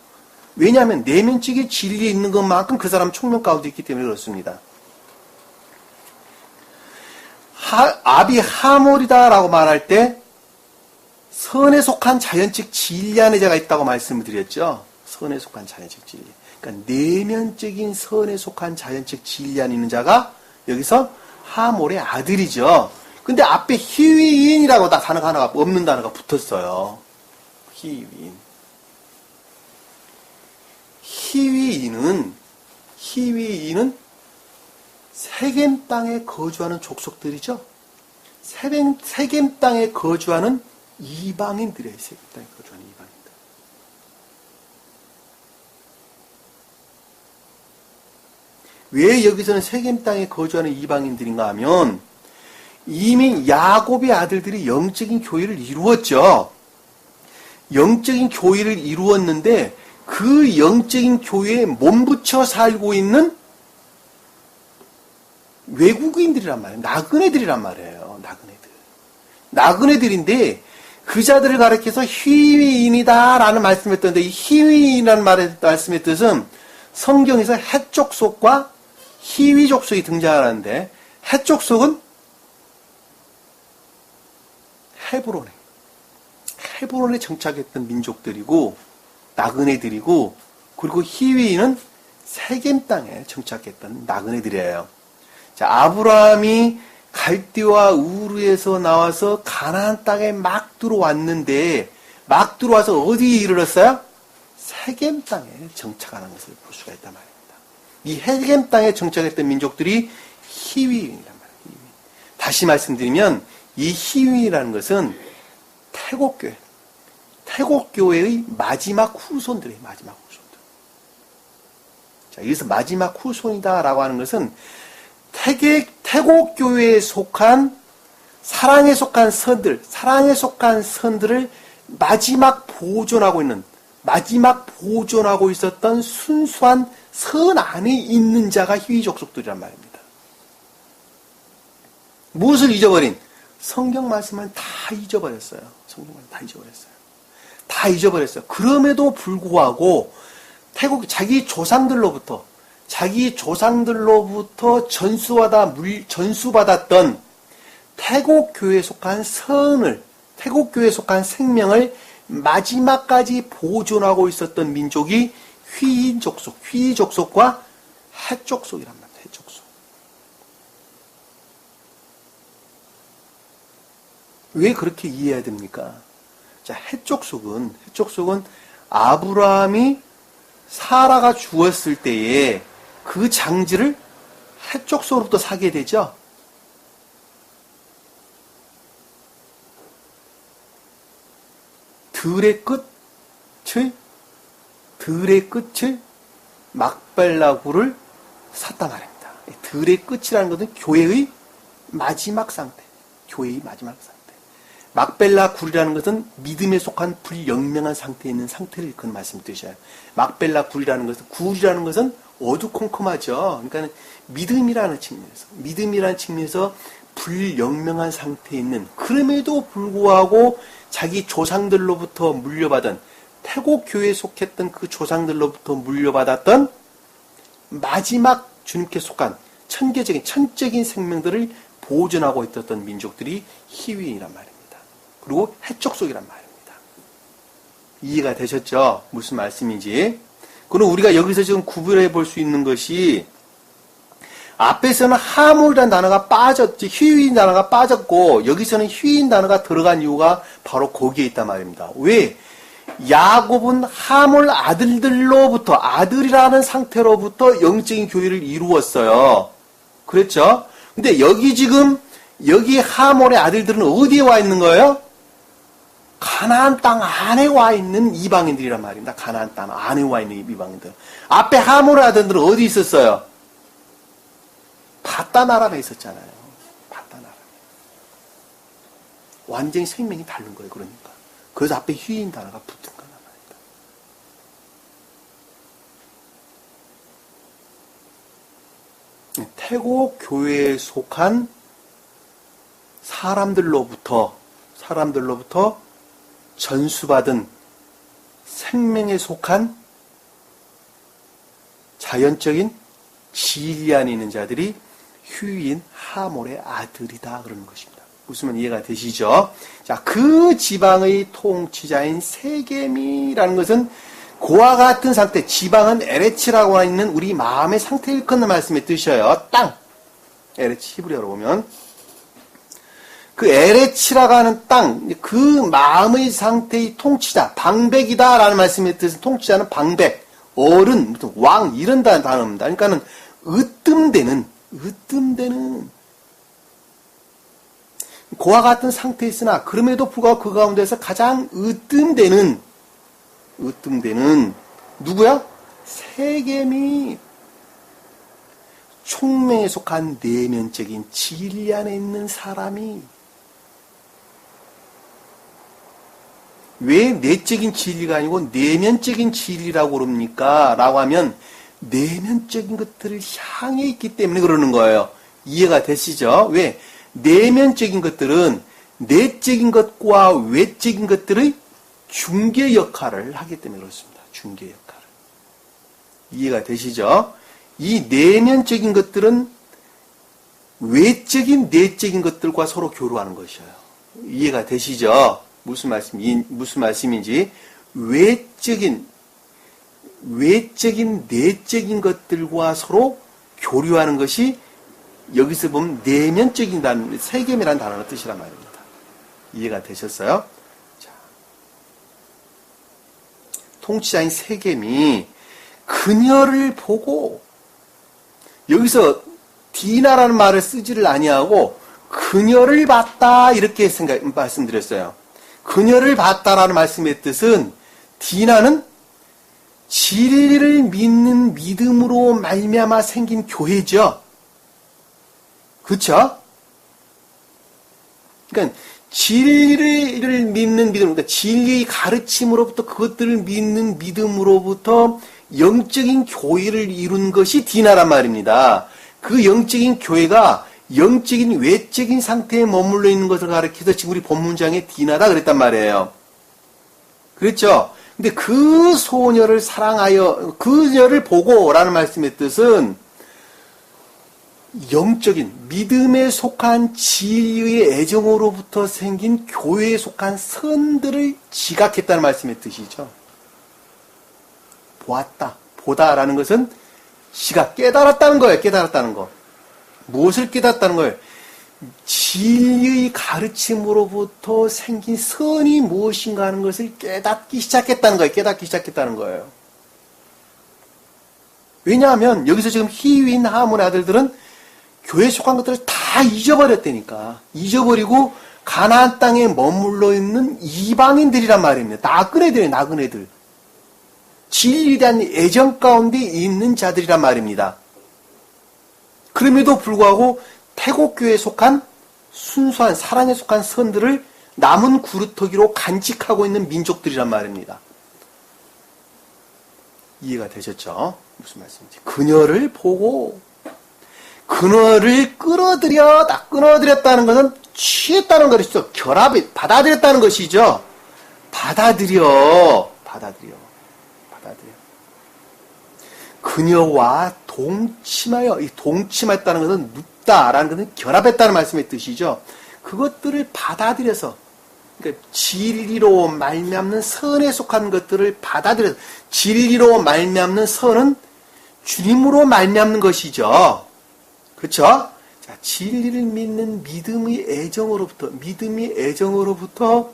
왜냐하면 내면적인 진리에 있는 것만큼 그 사람은 총명 가운데 있기 때문에 그렇습니다. 아비 하몰이다라고 말할 때 선에 속한 자연적 진리 안에 제가 있다고 말씀을 드렸죠. 선에 속한 자연적 진리. 그러니까 내면적인 선에 속한 자연적 진리 안에 있는 자가 여기서 하몰의 아들이죠. 근데 앞에 희위인이라고 단어가 하나가 없는 단어가 붙었어요. 희위인. 희위인은 세겜 땅에 거주하는 족속들이죠. 세겜 땅에 거주하는 이방인들이에요. 세겜 땅에 거주하는 이방인들. 왜 여기서는 세겜 땅에 거주하는 이방인들인가 하면 이미 야곱의 아들들이 영적인 교회를 이루었죠. 영적인 교회를 이루었는데 그 영적인 교회에 몸붙여 살고 있는 외국인들이란 말이에요. 나그네들이란 말이에요. 나그네들인데 그 자들을 가리켜서 희위인이다라는 말씀을 했던데 이 희위인이라는 말씀의 뜻은 성경에서 헷족속과 희위족속이 등장하는데 헷족속은 헤브론에 정착했던 민족들이고 나그네들이고 그리고 희위인은 세겜 땅에 정착했던 나그네들이에요. 자, 아브라함이 갈대와 우르에서 나와서 가나안 땅에 막 들어왔는데 막 들어와서 어디에 이르렀어요? 세겜 땅에 정착하는 것을 볼 수가 있단 말입니다. 이 세겜 땅에 정착했던 민족들이 희위인이란 말이에요. 다시 말씀드리면 이 희위라는 것은 태국교회의 마지막 후손들이에요. 마지막 후손들. 자, 여기서 마지막 후손이다라고 하는 것은 태국교회에 속한 사랑에 속한 선들을 마지막 보존하고 있었던 순수한 선 안에 있는 자가 희위족속들이란 말입니다. 무엇을 잊어버린? 성경 말씀을 다 잊어버렸어요. 다 잊어버렸어요. 그럼에도 불구하고 자기 조상들로부터 전수받았던 태국교회에 속한 태국교회에 속한 생명을 마지막까지 보존하고 있었던 민족이 희족속과 헷족속이란 말이에요. 헷족속. 왜 그렇게 이해해야 됩니까? 자, 헷족속은 아브라함이 사라가 죽었을 때에 그 장지를 헷족속으로부터 사게 되죠. 들의 끝을 막벨라구를 샀단 말입니다. 들의 끝이라는 것은 교회의 마지막 상태. 막벨라 굴이라는 것은 믿음에 속한 불영명한 상태에 있는 상태를 그런 말씀 드셔요. 막벨라 굴이라는 것은 어두컴컴하죠. 그러니까 믿음이라는 측면에서 불영명한 상태에 있는, 그럼에도 불구하고 자기 조상들로부터 물려받은, 태국 교회에 속했던 그 조상들로부터 물려받았던 마지막 주님께 속한 천적인 생명들을 보존하고 있었던 민족들이 희위인이란 말입니다. 그리고 헷족속이란 말입니다. 이해가 되셨죠? 무슨 말씀인지. 그럼 우리가 여기서 지금 구별해 볼 수 있는 것이, 앞에서는 하몰이라는 단어가 희위인 단어가 빠졌고, 여기서는 희위인 단어가 들어간 이유가 바로 거기에 있단 말입니다. 왜? 야곱은 하몰 아들이라는 상태로부터 영적인 교회를 이루었어요. 그랬죠? 근데 여기 하몰의 아들들은 어디에 와 있는 거예요? 가나안 땅 안에 와 있는 이방인들이란 말입니다. 가나안 땅 안에 와 있는 이방인들. 앞에 하몰의 아들들은 어디 있었어요? 바다나람에 있었잖아요. 바다나람. 완전히 생명이 다른 거예요. 그러니까. 그래서 앞에 희인 단어가 붙은 거란 말입니다. 태국 교회에 속한 사람들로부터 전수받은 생명에 속한 자연적인 진리 안에 있는 자들이 휴인 하몰의 아들이다 그러는 것입니다. 무슨 말 이해가 되시죠? 자, 그 지방의 통치자인 세겜이라는 것은 그와 같은 상태, 지방은 에레치라고 하는 우리 마음의 상태를 일컫는 말씀의 뜻이에요. 땅. 에레치 히브리어로 보면 그 에레치라고 하는 땅, 그 마음의 상태의 통치자, 방백이다라는 말씀의 뜻은 통치자는 방백, 어른, 무슨 왕 이런 단어입니다. 그러니까는 으뜸되는 그와 같은 상태에 있으나 그럼에도 불구하고 그 가운데서 가장 으뜸되는 누구야? 세겜이 총명에 속한 내면적인 진리 안에 있는 사람이 왜 내적인 진리가 아니고 내면적인 진리라고 그럽니까? 라고 하면 내면적인 것들을 향해 있기 때문에 그러는 거예요. 이해가 되시죠? 왜? 내면적인 것들은 내적인 것과 외적인 것들의 중개 역할을 하기 때문에 그렇습니다. 중개 역할을. 이해가 되시죠? 이 내면적인 것들은 외적인 내적인 것들과 서로 교류하는 것이에요. 이해가 되시죠? 무슨 말씀인지 외적인 내적인 것들과 서로 교류하는 것이 여기서 보면 내면적인 단어, 세겜이라는 단어의 뜻이란 말입니다. 이해가 되셨어요? 자, 통치자인 세겜이 그녀를 보고 여기서 디나라는 말을 쓰지를 아니하고 그녀를 봤다 이렇게 말씀드렸어요. 그녀를 봤다라는 말씀의 뜻은 디나는 진리를 믿는 믿음으로 말미암아 생긴 교회죠. 그렇죠? 그러니까 진리를 믿는 믿음, 그러니까 진리의 가르침으로부터 그것들을 믿는 믿음으로부터 영적인 교회를 이룬 것이 디나란 말입니다. 그 영적인 교회가 영적인 외적인 상태에 머물러 있는 것을 가리켜서 지금 우리 본문장에 디나다 그랬단 말이에요. 그렇죠? 근데 그 소녀를 사랑하여 그녀를 보고라는 말씀의 뜻은 영적인 믿음에 속한 진리의 애정으로부터 생긴 교회에 속한 선들을 지각했다는 말씀의 뜻이죠. 보았다, 보다라는 것은 지각, 깨달았다는 거예요. 깨달았다는 거. 무엇을 깨닫다는 거예요? 진리의 가르침으로부터 생긴 선이 무엇인가 하는 것을 깨닫기 시작했다는 거예요. 깨닫기 시작했다는 거예요. 왜냐하면 여기서 지금 히윈 하몬의 아들들은 교회에 속한 것들을 다 잊어버렸다니까. 잊어버리고 가나안 땅에 머물러 있는 이방인들이란 말입니다. 나그네들이에요. 나그네들. 진리에 대한 애정 가운데 있는 자들이란 말입니다. 그럼에도 불구하고 태국교회에 속한 순수한 사랑에 속한 선들을 남은 구루터기로 간직하고 있는 민족들이란 말입니다. 이해가 되셨죠? 무슨 말씀인지. 그녀를 보고 그녀를 끌어들였다는 것은 취했다는 것이죠. 결합이 받아들였다는 것이죠. 받아들여. 그녀와 동침하여, 이 동침했다는 것은 눕다라는 것은 결합했다는 말씀의 뜻이죠. 그것들을 받아들여서, 그러니까 진리로 말미암는 선에 속한 것들을 받아들여서, 진리로 말미암는 선은 주님으로 말미암는 것이죠. 그렇죠? 자, 진리를 믿는 믿음의 애정으로부터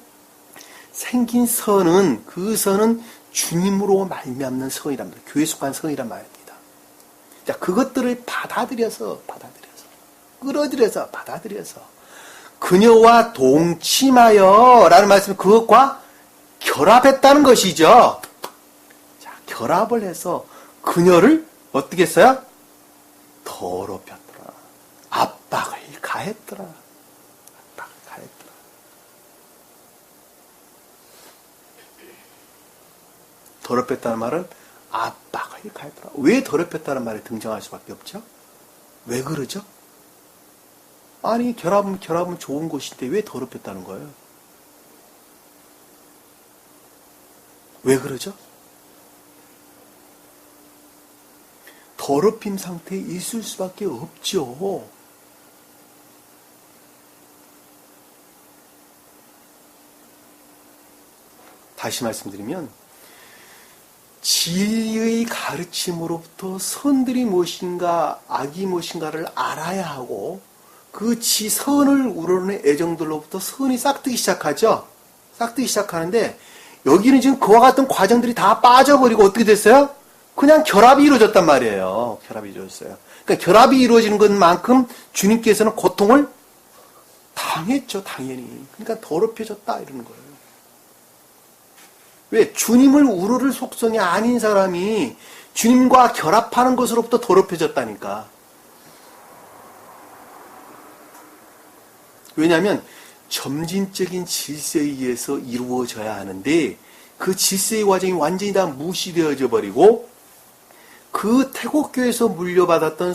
생긴 선은, 그 선은 주님으로 말미암는 선이란 말이에요. 교회에 속한 선이란 말입니다. 자, 그것들을 받아들여서 그녀와 동침하여 라는 말씀은 그것과 결합했다는 것이죠. 자, 결합을 해서 그녀를 어떻게 했어요? 더럽혔더라. 압박을 가했더라. 더럽혔다는 말은 압박을 가했더라. 왜 더럽혔다는 말이 등장할 수밖에 없죠? 왜 그러죠? 아니, 결합은 좋은 곳인데 왜 더럽혔다는 거예요? 왜 그러죠? 더럽힘 상태에 있을 수밖에 없죠. 다시 말씀드리면 진리의 가르침으로부터 선들이 무엇인가 악이 무엇인가를 알아야 하고 그 선을 우러러는 애정들로부터 선이 싹트기 시작하죠. 싹트기 시작하는데 여기는 지금 그와 같은 과정들이 다 빠져버리고 어떻게 됐어요? 그냥 결합이 이루어졌단 말이에요. 결합이 이루어졌어요. 그러니까 결합이 이루어지는 것만큼 주님께서는 고통을 당했죠. 당연히. 그러니까 더럽혀졌다 이러는 거예요. 왜? 주님을 우러를 속성이 아닌 사람이 주님과 결합하는 것으로부터 더럽혀졌다니까. 왜냐하면 점진적인 질서에 의해서 이루어져야 하는데 그 질서의 과정이 완전히 다 무시되어져 버리고 그 태국교에서 물려받았던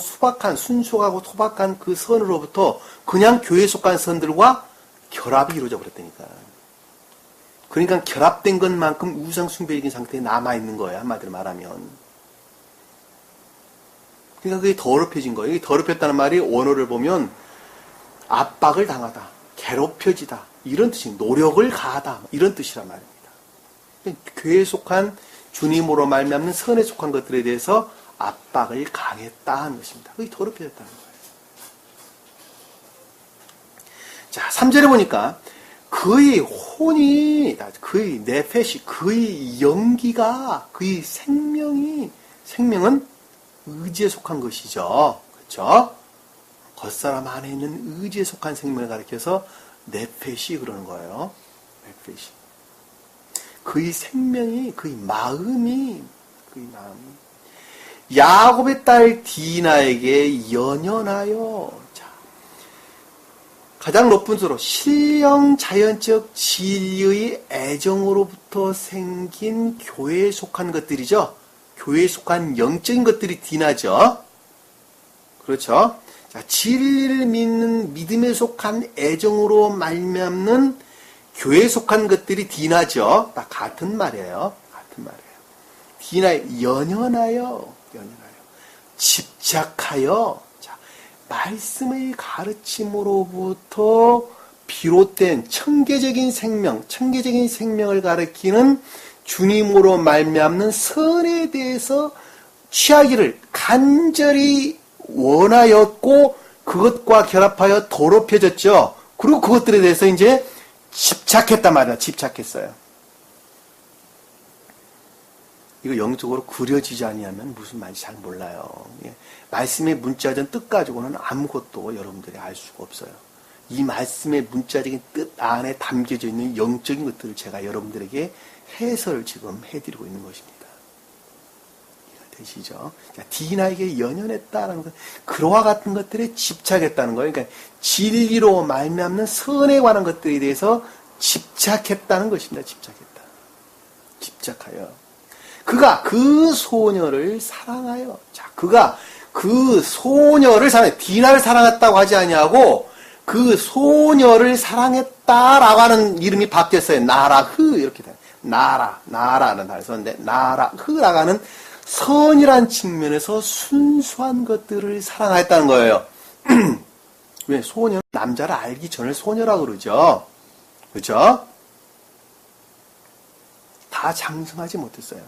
순수하고 토박한 그 선으로부터 그냥 교회에 속한 선들과 결합이 이루어져 버렸다니까. 그러니까 결합된 것만큼 우상숭배적인 상태에 남아있는 거예요. 한마디로 말하면. 그러니까 그게 더럽혀진 거예요. 이게 더럽혔다는 말이 원어를 보면 압박을 당하다, 괴롭혀지다 이런 뜻이 노력을 가하다 이런 뜻이란 말입니다. 교회에 속한 주님으로 말미암는 선에 속한 것들에 대해서 압박을 가했다 하는 것입니다. 그게 더럽혀졌다는 거예요. 자, 3절에 보니까 그의 혼이, 그의 네페시, 그의 영기가, 그의 생명은 의지에 속한 것이죠. 그렇죠? 겉사람 안에 있는 의지에 속한 생명을 가리켜서 네페시 그러는 거예요. 네페시. 그의 생명이, 그의 마음이 야곱의 딸 디나에게 연연하여, 가장 높은 수로 신령 자연적 진리의 애정으로부터 생긴 교회에 속한 것들이죠. 교회에 속한 영적인 것들이 디나죠. 그렇죠. 자, 진리를 믿는 믿음에 속한 애정으로 말미암는 교회에 속한 것들이 디나죠. 다 같은 말이에요. 같은 말이에요. 디나에 연연하여, 집착하여, 말씀의 가르침으로부터 비롯된 청계적인 생명을 가리키는 주님으로 말미암는 선에 대해서 취하기를 간절히 원하였고 그것과 결합하여 더럽혀졌죠. 그리고 그것들에 대해서 이제 집착했단 말이야. 집착했어요. 이거 영적으로 그려지지 아니하면 무슨 말인지 잘 몰라요. 말씀의 문자적인 뜻 가지고는 아무것도 여러분들이 알 수가 없어요. 이 말씀의 문자적인 뜻 안에 담겨져 있는 영적인 것들을 제가 여러분들에게 해설을 지금 해드리고 있는 것입니다. 이해가 되시죠? 디나에게 연연했다라는 것, 그와 같은 것들에 집착했다는 거예요. 그러니까 진리로 말미암는 선에 관한 것들에 대해서 집착했다는 것입니다. 집착하여. 그가 그 소녀를 사랑하여. 자, 그가 그 소녀를 사랑해. 디나를 사랑했다고 하지 아니하고 그 소녀를 사랑했다라고 하는 이름이 바뀌었어요. 나라흐 이렇게 돼요. 나라는 단어를 썼는데 나라흐라고 하는 선이란 측면에서 순수한 것들을 사랑하였다는 거예요. 왜? 소녀는 남자를 알기 전을 소녀라고 그러죠. 그렇죠? 다 장성하지 못했어요.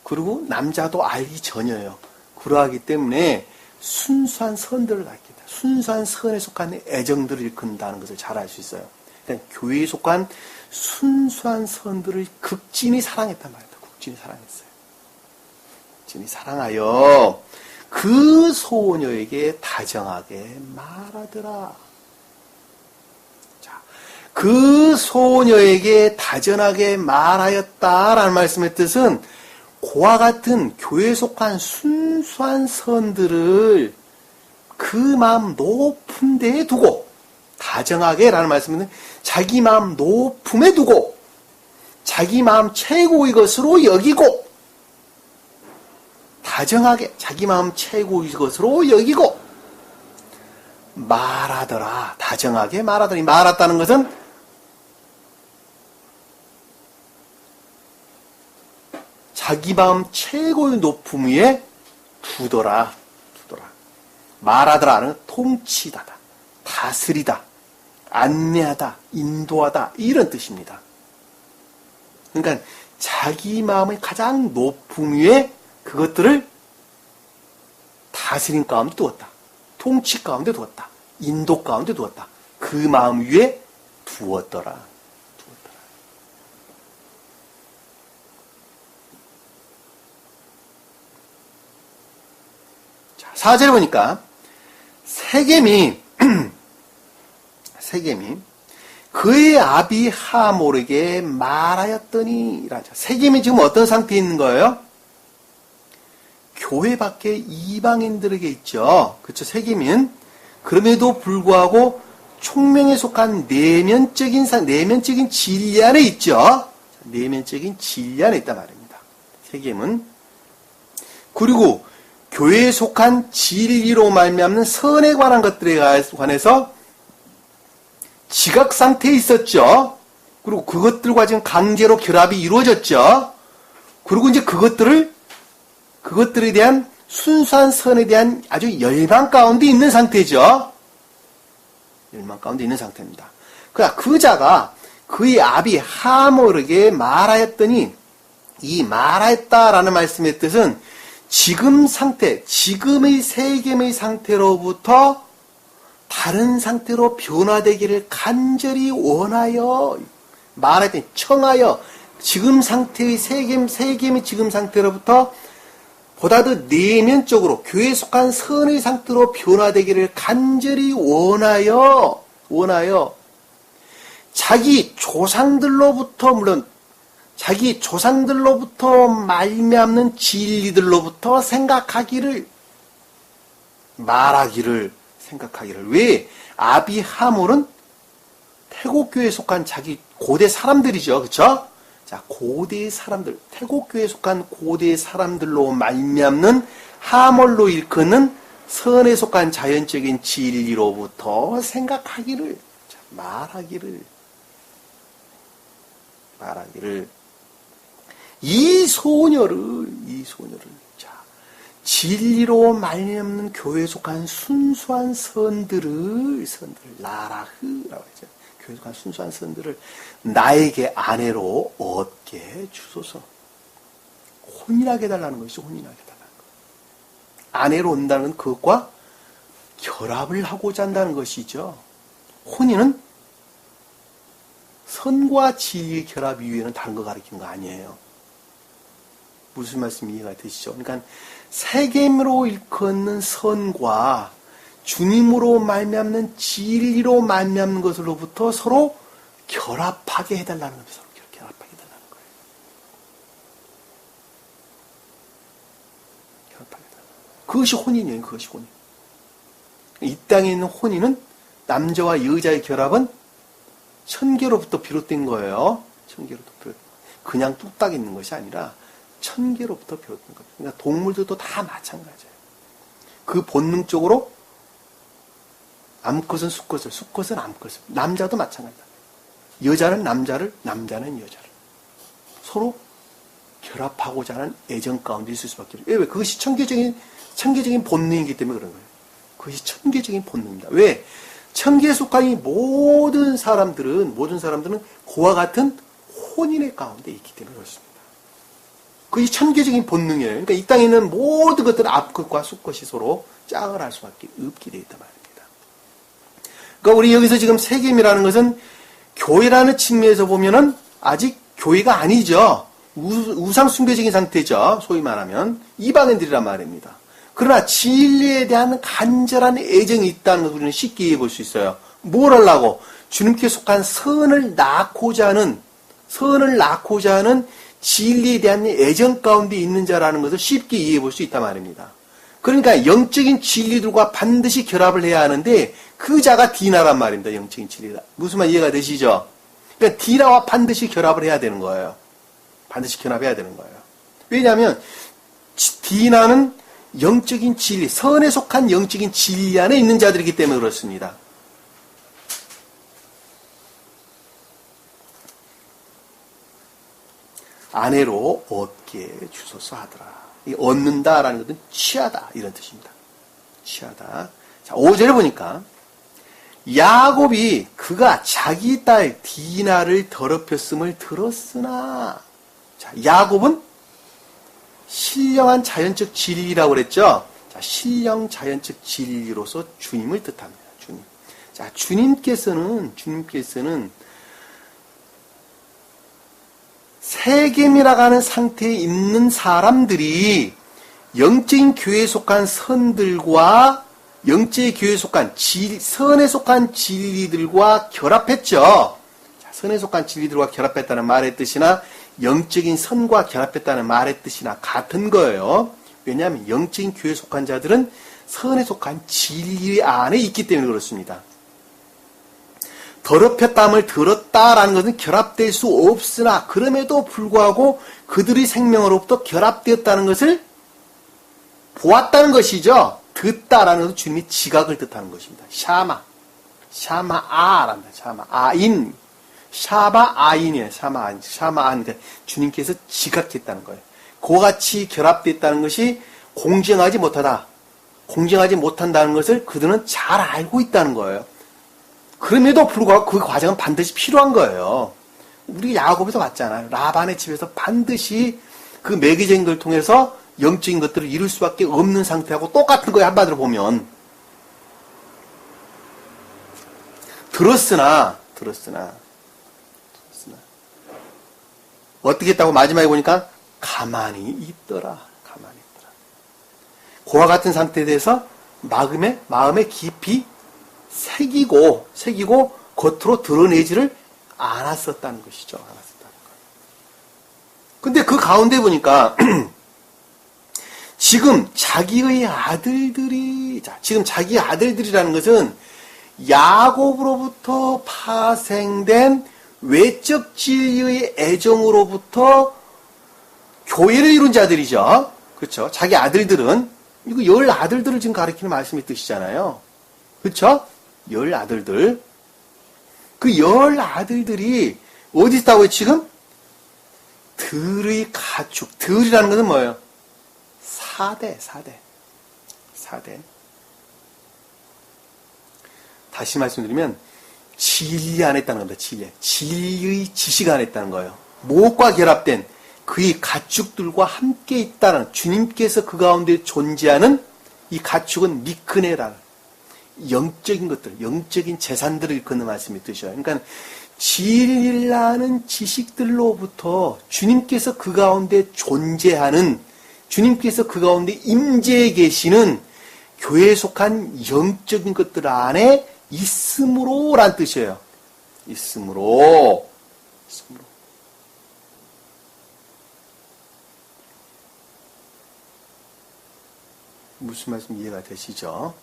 그리고 남자도 알기 전이에요. 그러하기 때문에 순수한 선들을 갖게 돼. 순수한 선에 속한 애정들을 일컫는다는 것을 잘 알 수 있어요. 그러니까 교회에 속한 순수한 선들을 극진히 사랑했단 말이다. 극진히 사랑했어요. 극진히 사랑하여 그 소녀에게 다정하게 말하더라. 자, 그 소녀에게 다정하게 말하였다라는 말씀의 뜻은 그와 같은 교회에 속한 순수한 선들을 그 마음 높은 데에 두고 다정하게 라는 말씀은 자기 마음 높음에 두고 자기 마음 최고의 것으로 여기고 다정하게 자기 마음 최고의 것으로 여기고 말하더라. 다정하게 말하더니 말았다는 것은 자기 마음 최고의 높음 위에 두더라. 말하더라는 통치다다. 다스리다. 안내하다. 인도하다. 이런 뜻입니다. 그러니까 자기 마음의 가장 높음 위에 그것들을 다스림 가운데 두었다. 통치 가운데 두었다. 인도 가운데 두었다. 그 마음 위에 두었더라. 자, 4절에 보니까 세겜이 그의 아비 하몰에게 말하였더니 세겜이 지금 어떤 상태에 있는 거예요? 교회 밖에 이방인들에게 있죠. 그렇죠. 세겜은 그럼에도 불구하고 총명에 속한 내면적인 진리 안에 있죠. 내면적인 진리 안에 있단 말입니다. 세겜은 그리고 교회에 속한 진리로 말미암는 선에 관한 것들에 관해서 지각 상태에 있었죠. 그리고 그것들과 지금 강제로 결합이 이루어졌죠. 그리고 이제 그것들에 대한 순수한 선에 대한 아주 열망 가운데 있는 상태죠. 열망 가운데 있는 상태입니다. 그러나 그 자가 그의 아비 하몰에게 말하였더니 이 말하였다라는 말씀의 뜻은 지금 상태, 지금의 세겜의 상태로부터 다른 상태로 변화되기를 간절히 원하여 말하더니 청하여 지금 상태의 세겜의 지금 상태로부터 보다 더 내면적으로 교회에 속한 선의 상태로 변화되기를 간절히 원하여 자기 조상들로부터 물론 자기 조상들로부터 말미암는 진리들로부터 말하기를 왜? 아비 하몰은 태국교회에 속한 자기 고대 사람들이죠. 그쵸? 자, 고대 사람들, 태국교회에 속한 고대 사람들로 말미암는 하몰로 일컫는 선에 속한 자연적인 진리로부터 말하기를. 이 소녀를 진리로 말미암는 교회에 속한 순수한 선들을 라라흐라고 하죠. 교회에 속한 순수한 선들을 나에게 아내로 얻게 주소서. 혼인하게 해달라는 것이죠. 혼인하게 해달라는 것. 아내로 온다는 건 그것과 결합을 하고자 한다는 것이죠. 혼인은 선과 진리의 결합 이외에는 다른 거 가리키는 거 아니에요. 무슨 말씀 이해가 되시죠? 그러니까 세겜으로 일컫는 선과 주님으로 말미암는 진리로 말미암는 것으로부터 서로 결합하게 해달라는 겁니다. 서로 결합하게 해달라는 거예요. 결합하게 해달라는 거예요. 그것이 혼인이에요. 그것이 혼인. 이 땅에 있는 혼인은 남자와 여자의 결합은 천계로부터 비롯된 거예요. 천계로부터 비롯된 거예요. 그냥 뚝딱 있는 것이 아니라 천계로부터 비롯된 겁니다. 그러니까 동물들도 다 마찬가지예요. 그 본능적으로 암컷은 수컷을, 수컷은 암컷을. 남자도 마찬가지다. 여자는 남자를, 남자는 여자를. 서로 결합하고자 하는 애정 가운데 있을 수밖에 없어요. 왜? 그것이 천계적인 본능이기 때문에 그런 거예요. 그것이 천계적인 본능입니다. 왜? 천계에 속한 이 모든 사람들은 그와 같은 혼인의 가운데 있기 때문에 그렇습니다. 그것이 천계적인 본능이에요. 그러니까 이 땅에 있는 모든 것들은 암컷과 수컷이 서로 짝을 할 수밖에 없게 되어 있단 말입니다. 그러니까 우리 여기서 지금 세겜이라는 것은 교회라는 측면에서 보면은 아직 교회가 아니죠. 우상 숭배적인 상태죠. 소위 말하면 이방인들이란 말입니다. 그러나 진리에 대한 간절한 애정이 있다는 것을 우리는 쉽게 이해해 볼 수 있어요. 뭘 하려고? 주님께 속한 선을 낳고자 하는 진리에 대한 애정 가운데 있는 자라는 것을 쉽게 이해해 볼 수 있단 말입니다. 그러니까 영적인 진리들과 반드시 결합을 해야 하는데 그 자가 디나란 말입니다. 영적인 진리다. 무슨 말 이해가 되시죠? 그러니까 디나와 반드시 결합을 해야 되는 거예요. 반드시 결합해야 되는 거예요. 왜냐하면 디나는 영적인 진리, 선에 속한 영적인 진리 안에 있는 자들이기 때문에 그렇습니다. 아내로 얻게 주소서 하더라. 이 얻는다라는 것은 취하다 이런 뜻입니다. 취하다. 자, 5절에 보니까 야곱이 그가 자기 딸 디나를 더럽혔음을 들었으나, 자, 야곱은 신령한 자연적 진리라고 그랬죠. 자, 신령 자연적 진리로서 주님을 뜻합니다. 주님. 자, 주님께서는 세겜이라고 하는 상태에 있는 사람들이 영적인 교회에 속한 선들과 영적인 교회에 속한 선에 속한 진리들과 결합했죠. 자, 선에 속한 진리들과 결합했다는 말의 뜻이나 영적인 선과 결합했다는 말의 뜻이나 같은 거예요. 왜냐하면 영적인 교회에 속한 자들은 선에 속한 진리 안에 있기 때문에 그렇습니다. 더럽혔다함을 들었다라는 것은 결합될 수 없으나 그럼에도 불구하고 그들의 생명으로부터 결합되었다는 것을 보았다는 것이죠. 듣다라는 것은 주님이 지각을 뜻하는 것입니다. 샤마아랍니다. 샤마아인, 샤바아인이에요. 샤마아인. 주님께서 지각했다는 거예요. 그와 같이 결합됐다는 것이 공정하지 못한다는 것을 그들은 잘 알고 있다는 거예요. 그럼에도 불구하고 그 과정은 반드시 필요한 거예요. 우리 야곱에서 봤잖아요. 라반의 집에서 반드시 그 매개적인 걸 통해서 영적인 것들을 이룰 수밖에 없는 상태하고 똑같은 거예요. 한마디로 보면. 들었으나 어떻게 했다고 마지막에 보니까 가만히 있더라. 그와 같은 상태에 대해서 마음에 깊이 새기고 겉으로 드러내지를 않았었다는 것이죠. 근데 그 가운데 보니까 지금 자기의 아들들이, 지금 자기 아들들이라는 것은 야곱으로부터 파생된 외적 진리의 애정으로부터 교회를 이룬 자들이죠. 그렇죠? 자기 아들들은, 이거 10아들들을 지금 가리키는 말씀의 뜻이잖아요. 그렇죠? 10아들들. 그 10아들들이 어디 있다고요, 지금? 들의 가축. 들이라는 것은 뭐예요? 사대. 다시 말씀드리면, 진리 안에 있다는 겁니다, 진리의 지식 안에 있다는 거예요. 무엇과 결합된 그의 가축들과 함께 있다는, 주님께서 그 가운데 존재하는 이 가축은 미크네라는 영적인 것들, 영적인 재산들을 일컫는 말씀이 뜻이에요. 그러니까 진리를 아는 지식들로부터 주님께서 그 가운데 존재하는, 주님께서 그 가운데 임재해 계시는 교회에 속한 영적인 것들 안에 있음으로란 뜻이에요. 있음으로. 무슨 말씀 이해가 되시죠?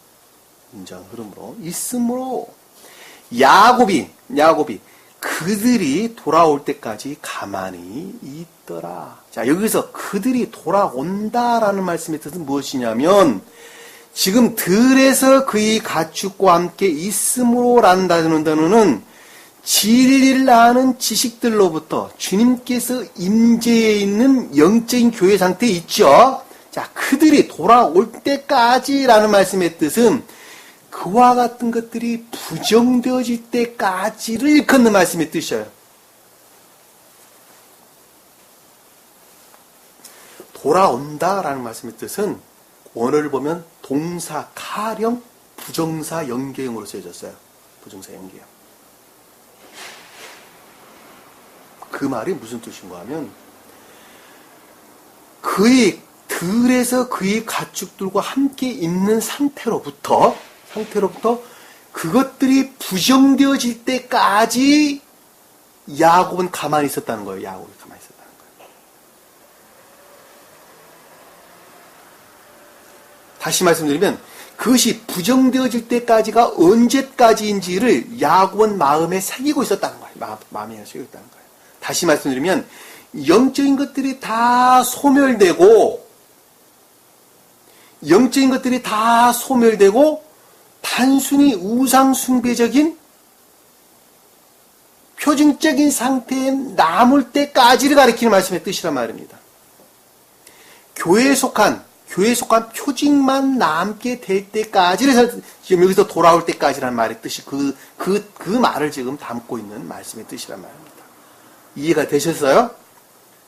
문장 흐름으로. 있음으로. 야곱이 그들이 돌아올 때까지 가만히 있더라. 자, 여기서 그들이 돌아온다라는 말씀의 뜻은 무엇이냐면, 지금 들에서 그의 가축과 함께 있음으로라는 단어는 진리를 아는 지식들로부터 주님께서 임재해 있는 영적인 교회 상태에 있죠. 자, 그들이 돌아올 때까지라는 말씀의 뜻은 그와 같은 것들이 부정되어질 때까지를 일컫는 말씀의 뜻이에요. 돌아온다라는 말씀의 뜻은 원어를 보면 동사 카령 부정사 연계형으로 쓰여졌어요. 부정사 연계형. 그 말이 무슨 뜻인가 하면 그의 들에서 그의 가축들과 함께 있는 상태로부터 그것들이 부정되어질 때까지 야곱은 가만히 있었다는 거예요. 야곱이 가만히 있었다는 거예요. 다시 말씀드리면 그것이 부정되어질 때까지가 언제까지인지를 야곱은 마음에 새기고 있었다는 거예요. 마음에 새기고 있다는 거예요. 다시 말씀드리면 영적인 것들이 다 소멸되고 영적인 것들이 다 소멸되고 단순히 우상 숭배적인 표징적인 상태에 남을 때까지를 가리키는 말씀의 뜻이란 말입니다. 교회에 속한 표징만 남게 될 때까지를 지금 여기서 돌아올 때까지라는 말의 뜻이 그 말을 지금 담고 있는 말씀의 뜻이란 말입니다. 이해가 되셨어요?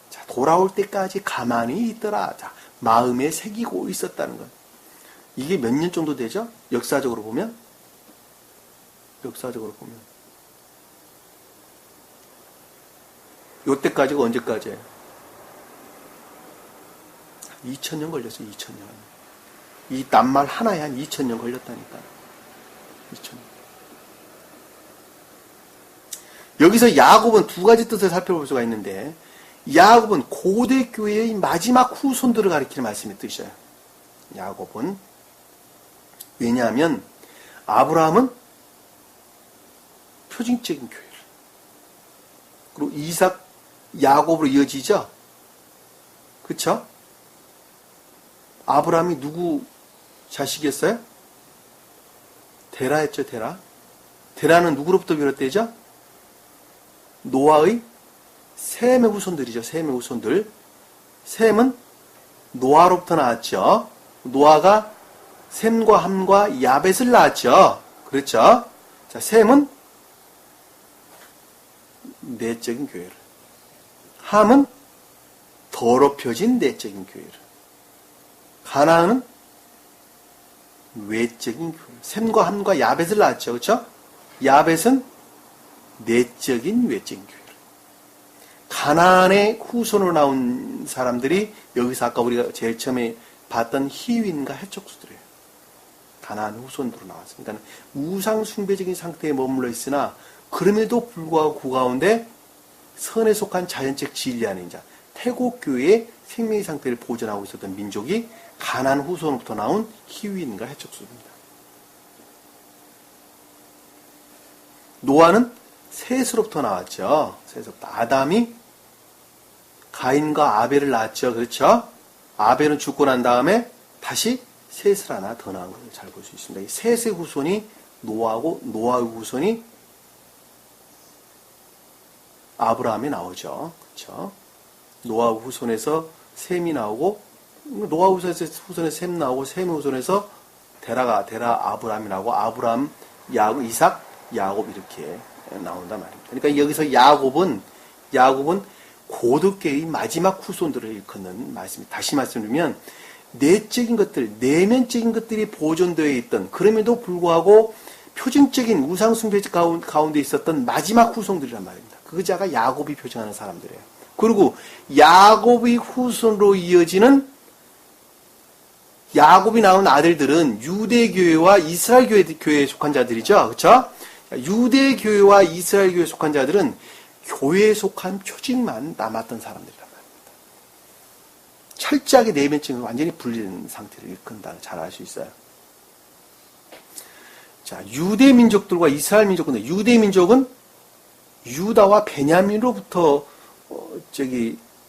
자, 돌아올 때까지 가만히 있더라. 자, 마음에 새기고 있었다는 것. 이게 몇 년 정도 되죠? 역사적으로 보면? 요때까지가 언제까지예요? 2000년 걸렸어요, 2000년. 이 낱말 하나에 한 2000년 걸렸다니까요. 2000년. 여기서 야곱은 두 가지 뜻을 살펴볼 수가 있는데, 야곱은 고대 교회의 마지막 후손들을 가리키는 말씀의 뜻이에요. 야곱은. 왜냐하면, 아브라함은 표징적인 교회를. 그리고 이삭, 야곱으로 이어지죠? 그쵸? 아브라함이 누구 자식이었어요? 데라였죠, 데라. 데라는 누구로부터 비롯되죠? 노아의 셈의 후손들이죠, 셈의 후손들. 셈은 노아로부터 나왔죠. 노아가 셈과 함과 야벳을 낳았죠. 그렇죠? 자, 셈은 내적인 교회를. 함은 더럽혀진 내적인 교회를. 가나안은 외적인 교회. 셈과 함과 야벳을 낳았죠. 그렇죠? 야벳은 내적인 외적인 교회를. 가나안의 후손으로 나온 사람들이 여기서 아까 우리가 제일 처음에 봤던 히윈과 해촉수들이에요. 가나안 후손으로 나왔습니다. 그러니까 우상 숭배적인 상태에 머물러 있으나 그럼에도 불구하고 그 가운데 선에 속한 자연적 진리 아닌 자, 태국교회의 생명의 상태를 보존하고 있었던 민족이 가나안 후손으로부터 나온 히윈과 해촉수입니다. 노아는 셋으로부터 나왔죠. 셋으로부터. 아담이 가인과 아벨을 낳았죠. 그렇죠? 아벨은 죽고 난 다음에 다시 셋을 하나 더 낳은 것을 잘 볼 수 있습니다. 이 셋의 후손이 노아고, 노아의 후손이 아브라함이 나오죠. 그렇죠? 노아 후손에서 셈이 나오고, 노아 후손에서 셈 나오고, 셈 후손에서 데라 아브라함이 나오고, 아브라함, 야곱, 이삭, 야곱 이렇게 나온단 말입니다. 그러니까 여기서 야곱은 고독계의 마지막 후손들을 일컫는 말씀입니다. 다시 말씀드리면 내적인 것들, 내면적인 것들이 보존되어 있던, 그럼에도 불구하고 표징적인 우상숭배 가운데 있었던 마지막 후손들이란 말입니다. 그 자가 야곱이 표징하는 사람들이에요. 그리고 야곱의 후손으로 이어지는 야곱이 낳은 아들들은 유대교회와 이스라엘 교회에 속한 자들이죠. 그렇죠? 유대교회와 이스라엘 교회에 속한 자들은 교회에 속한 표징만 남았던 사람들이란 말입니다. 철저하게 내면적인 완전히 분리된 상태를 일컫는다. 잘 알 수 있어요. 자, 유대 민족들과 이스라엘 민족은, 유대 민족은 유다와 베냐민으로부터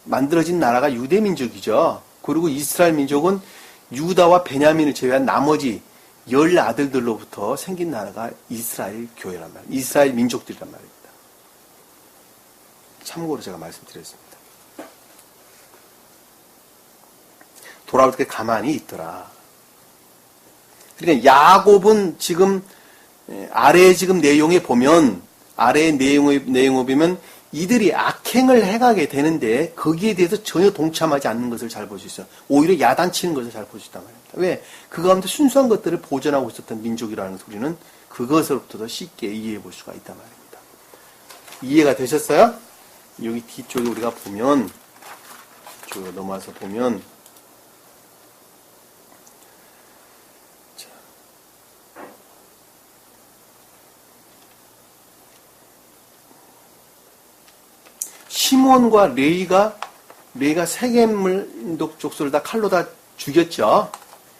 만들어진 나라가 유대 민족이죠. 그리고 이스라엘 민족은 유다와 베냐민을 제외한 나머지 10 아들들로부터 생긴 나라가 이스라엘 교회란 말이에요. 이스라엘 민족들이란 말입니다. 참고로 제가 말씀드렸습니다. 돌아올 때 가만히 있더라. 그러니까 야곱은 지금 아래의 지금 내용에 보면, 아래의 내용을 보면 이들이 악행을 행하게 되는데 거기에 대해서 전혀 동참하지 않는 것을 잘 볼 수 있어요. 오히려 야단치는 것을 잘 볼 수 있단 말입니다. 왜? 그 가운데 순수한 것들을 보존하고 있었던 민족이라는 소리는 그것으로부터 쉽게 이해해 볼 수가 있단 말입니다. 이해가 되셨어요? 여기 뒤쪽에 우리가 보면, 이쪽으로 넘어와서 보면, 자, 시몬과 레이가 세겜 족속을 다 칼로 다 죽였죠.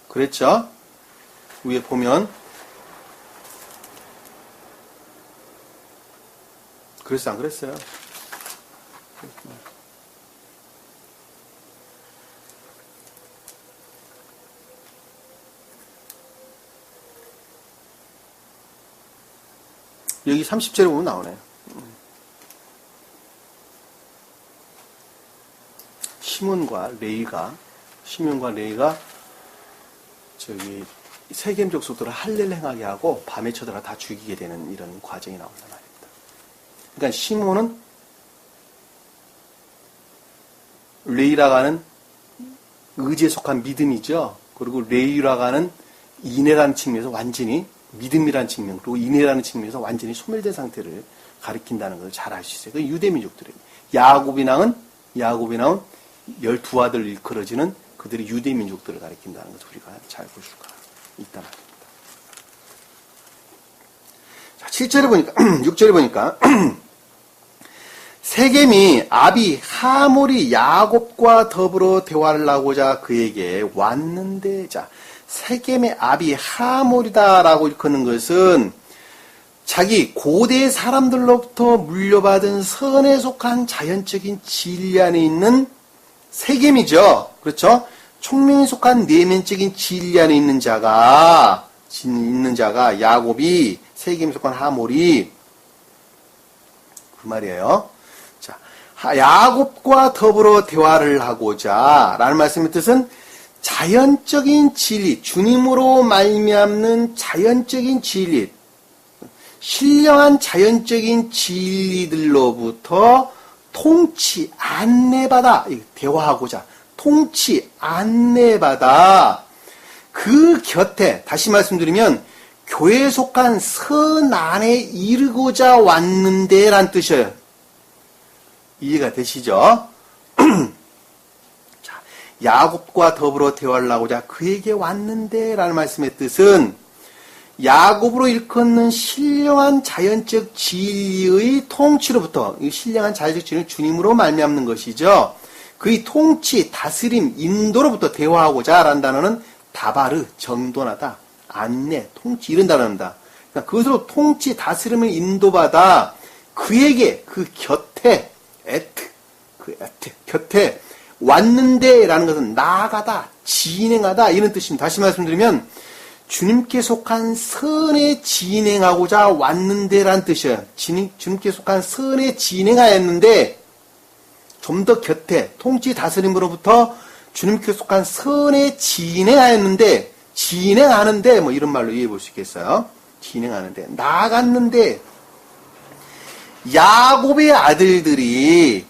그랬죠? 위에 보면, 그랬어 안 그랬어요? 여기 30절에 보면 나오네요. 시몬과 레이가 저기 세겜 족속들을 할례를 행하게 하고 밤에 쳐들어 다 죽이게 되는 이런 과정이 나온단 말입니다. 그러니까 시몬은 레이라고 하는 의지에 속한 믿음이죠. 그리고 레이라고 하는 인애라는 측면에서 완전히 믿음이라는 측면, 그리고 인애라는 측면에서 완전히 소멸된 상태를 가리킨다는 것을 잘 알 수 있어요. 그 유대 민족들이에요. 야곱이 낳은 12아들 일컬어지는 그들이 유대 민족들을 가리킨다는 것을 우리가 잘 볼 수가 있단 말입니다. 자, 7절에 보니까, 6절에 보니까, 세겜이 아비 하몰이 야곱과 더불어 대화를 하고자 그에게 왔는데, 자, 세겜의 아비 하몰이다라고 일컫는 것은 자기 고대 사람들로부터 물려받은 선에 속한 자연적인 진리 안에 있는 세겜이죠. 그렇죠? 총명에 속한 내면적인 진리 안에 있는 자가 야곱이, 세겜에 속한 하몰이 그 말이에요. 자, 야곱과 더불어 대화를 하고자 라는 말씀의 뜻은 자연적인 진리, 주님으로 말미암는 자연적인 진리, 신령한 자연적인 진리들로부터 통치, 안내받아, 대화하고자, 통치, 안내받아, 그 곁에, 다시 말씀드리면, 교회에 속한 선 안에 이르고자 왔는데, 란 뜻이에요. 이해가 되시죠? 자, 야곱과 더불어 대화를 하고자 그에게 왔는데, 라는 말씀의 뜻은, 야곱으로 일컫는 신령한 자연적 진리의 통치로부터, 이 신령한 자연적 진리는 주님으로 말미암는 것이죠. 그의 통치, 다스림, 인도로부터 대화하고자 라는 단어는 다바르, 정돈하다, 안내, 통치 이런 단어입니다. 그러니까 그것으로 통치, 다스림을 인도받아 그에게, 그 곁에, 곁에 왔는데 라는 것은 나아가다, 진행하다 이런 뜻입니다. 다시 말씀드리면 주님께 속한 선에 진행하고자 왔는데라는 뜻이에요. 주님께 속한 선에 진행하였는데 좀 더 곁에 통치 다스림으로부터 주님께 속한 선에 진행하였는데 진행하는데 뭐 이런 말로 이해해 볼 수 있겠어요. 진행하는데 나아갔는데 야곱의 아들들이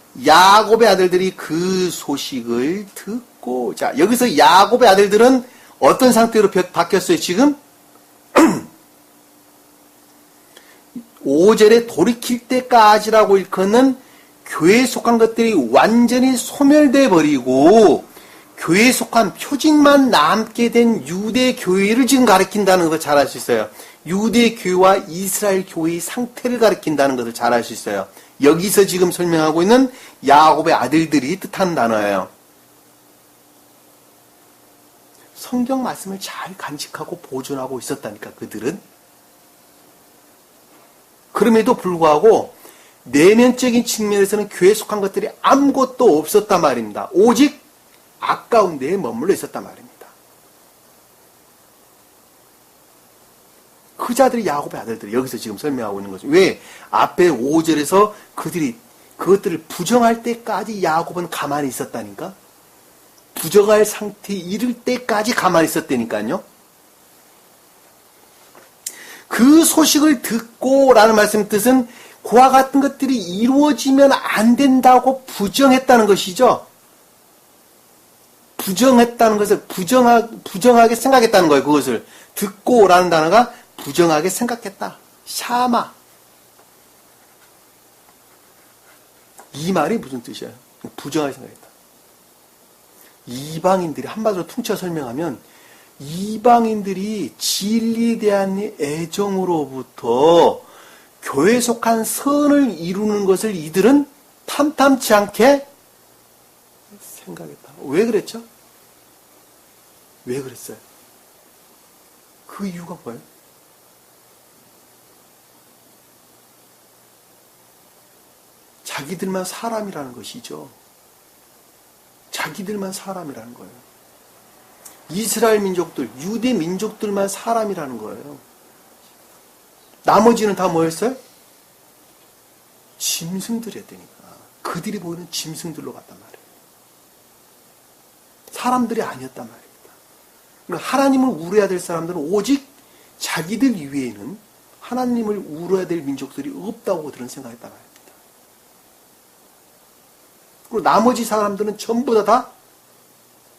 그 소식을 듣고 자 여기서 야곱의 아들들은 어떤 상태로 바뀌었어요, 지금? 5절에 돌이킬 때까지라고 일컫는 교회에 속한 것들이 완전히 소멸돼 버리고 교회에 속한 표징만 남게 된 유대 교회를 지금 가리킨다는 것을 잘 알 수 있어요. 유대 교회와 이스라엘 교회의 상태를 가리킨다는 것을 잘 알 수 있어요. 여기서 지금 설명하고 있는 야곱의 아들들이 뜻하는 단어예요. 성경 말씀을 잘 간직하고 보존하고 있었다니까 그들은. 그럼에도 불구하고 내면적인 측면에서는 교회에 속한 것들이 아무것도 없었단 말입니다. 오직 아까운 데에 머물러 있었단 말입니다. 그 자들이 야곱의 아들들이 여기서 지금 설명하고 있는 거죠. 왜? 앞에 5절에서 그들이 그것들을 부정할 때까지 야곱은 가만히 있었다니까? 부정할 상태에 이를 때까지 가만히 있었다니까요. 그 소식을 듣고 라는 말씀의 뜻은 그와 같은 것들이 이루어지면 안 된다고 부정했다는 것이죠. 부정했다는 것을 부정하게 생각했다는 거예요. 그것을 듣고 라는 단어가 부정하게 생각했다. 샤마. 이 말이 무슨 뜻이에요? 부정하게 생각했다. 이방인들이 한마디로 퉁쳐 설명하면 이방인들이 진리에 대한 애정으로부터 교회에 속한 선을 이루는 것을 이들은 탐탐치 않게 생각했다. 왜 그랬죠? 왜 그랬어요? 그 이유가 뭐예요? 자기들만 사람이라는 것이죠. 자기들만 사람이라는 거예요. 이스라엘 민족들, 유대 민족들만 사람이라는 거예요. 나머지는 다 뭐였어요? 짐승들이었다니까. 그들이 보이는 짐승들로 갔단 말이에요. 사람들이 아니었단 말입니다. 그러니까 하나님을 우러야 될 사람들은 오직 자기들 이외에는 하나님을 우러야 될 민족들이 없다고 그들은 생각했단 말입니다. 그리고 나머지 사람들은 전부 다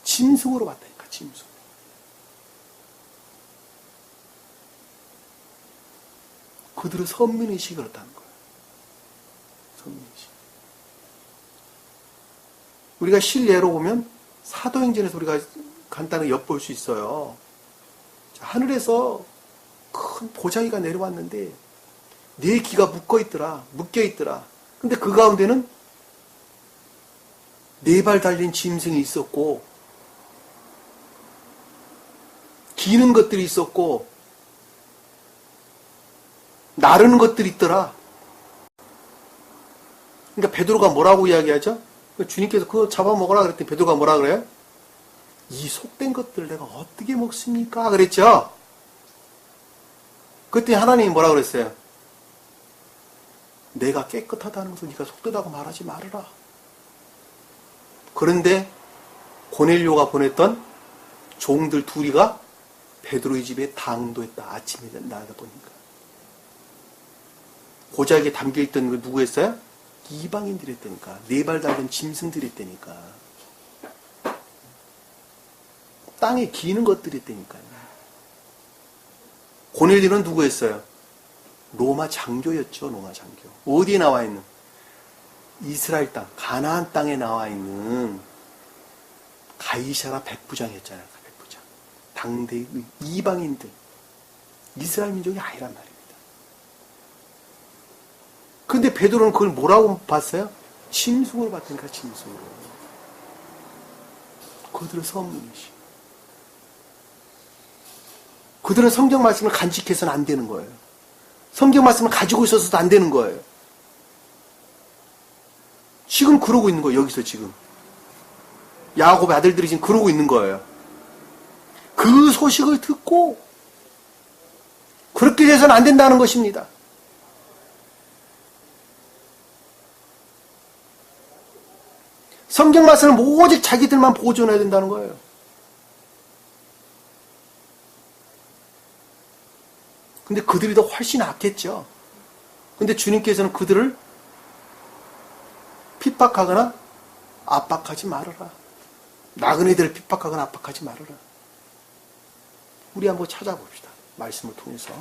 짐승으로 봤다니까, 짐승. 그들은 선민의식이 그렇다는 거예요. 선민의식. 우리가 실례로 보면 사도행전에서 우리가 간단하게 엿볼 수 있어요. 하늘에서 큰 보자기가 내려왔는데 네 귀가 묶여있더라. 근데 그 가운데는 네 발 달린 짐승이 있었고 기는 것들이 있었고 나르는 것들이 있더라. 그러니까 베드로가 뭐라고 이야기하죠? 주님께서 그거 잡아먹으라 그랬더니 베드로가 뭐라 그래요? 이 속된 것들을 내가 어떻게 먹습니까? 그랬죠? 그때 하나님이 뭐라 그랬어요? 내가 깨끗하다는 것을 네가 속되다고 말하지 말아라. 그런데 고넬료가 보냈던 종들 둘이가 베드로의 집에 당도했다. 아침에 나가 보니까. 고자기에 담겨있던 그 누구였어요? 이방인들이 했다니까. 네 발 달린 짐승들이 했다니까. 땅에 기는 것들이 했다니까요. 고넬료는 누구였어요? 로마 장교였죠. 로마 장교. 어디에 나와 있는? 이스라엘 땅, 가나안 땅에 나와 있는 가이사라 백부장이었잖아요. 백부장. 당대의 이방인들. 이스라엘 민족이 아니란 말입니다. 근데 베드로는 그걸 뭐라고 봤어요? 짐승으로 봤다니까, 짐승으로. 그들은 선민이시. 그들은 성경 말씀을 간직해서는 안 되는 거예요. 성경 말씀을 가지고 있어서도 안 되는 거예요. 지금 그러고 있는 거예요. 여기서 지금. 야곱의 아들들이 지금 그러고 있는 거예요. 그 소식을 듣고 그렇게 돼서는 안 된다는 것입니다. 성경 말씀을 오직 자기들만 보존해야 된다는 거예요. 근데 그들이 더 훨씬 악했죠. 근데 주님께서는 그들을 핍박하거나 압박하지 말아라. 나그네들을 핍박하거나 압박하지 말아라. 우리 한번 찾아봅시다. 말씀을 통해서.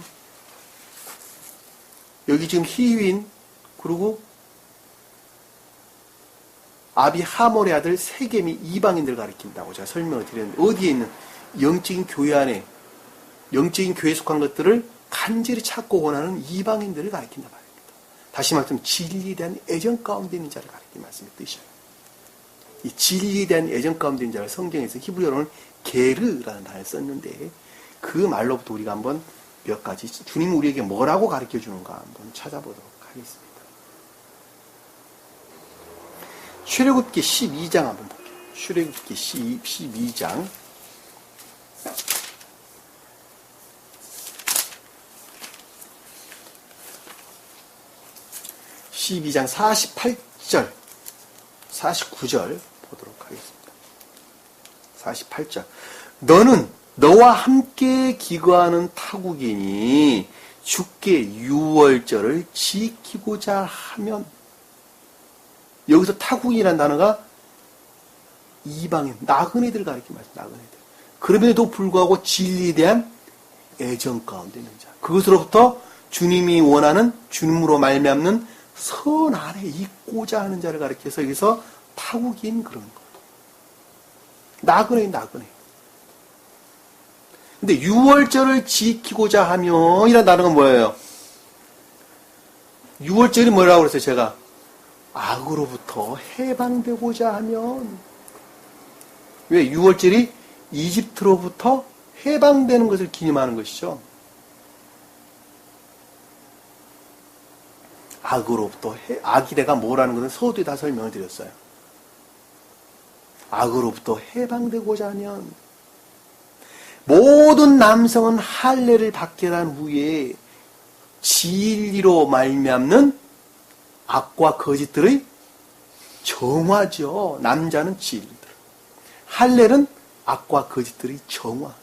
여기 지금 히윈 그리고 아비 하몰의 아들 세겜이 이방인들을 가리킨다고 제가 설명을 드렸는데 어디에 있는 영적인 교회 안에 영적인 교회에 속한 것들을 간절히 찾고 원하는 이방인들을 가리킨다 말입니다. 다시 말하면 진리에 대한 애정 가운데 있는 자를 가리키는 말씀의 뜻이에요. 이 진리에 대한 애정 가운데 있는 자를 성경에서 히브리어로는 게르라는 단어를 썼는데 그 말로부터 우리가 한번 몇 가지 주님 우리에게 뭐라고 가르쳐 주는가 한번 찾아보도록 하겠습니다. 출애굽기 12장 한번 볼게요. 출애굽기 12장 12장 48절 49절 보도록 하겠습니다. 48절 너는 너와 함께 기거하는 타국인이 주께 유월절을 지키고자 하면 여기서 타국인이라는 단어가 이방인, 나그네들 가리키는 말이죠. 나그네들. 그럼에도 불구하고 진리에 대한 애정 가운데 있는 자. 그것으로부터 주님이 원하는 주님으로 말미암는 선 안에 있고자 하는 자를 가리켜서 여기서 타국인 그런 거. 나그네. 근데 유월절을 지키고자 하면 이란 단어가 뭐예요? 유월절이 뭐라고 그랬어요, 제가? 악으로부터 해방되고자 하면. 왜? 유월절이 이집트로부터 해방되는 것을 기념하는 것이죠. 악으로부터, 악이래가 뭐라는 것은 서두에 다 설명을 드렸어요. 악으로부터 해방되고자 하면 모든 남성은 할례를 받게 한 후에 진리로 말미암는 악과 거짓들의 정화죠. 남자는 진리들. 할렐은 악과 거짓들의 정화.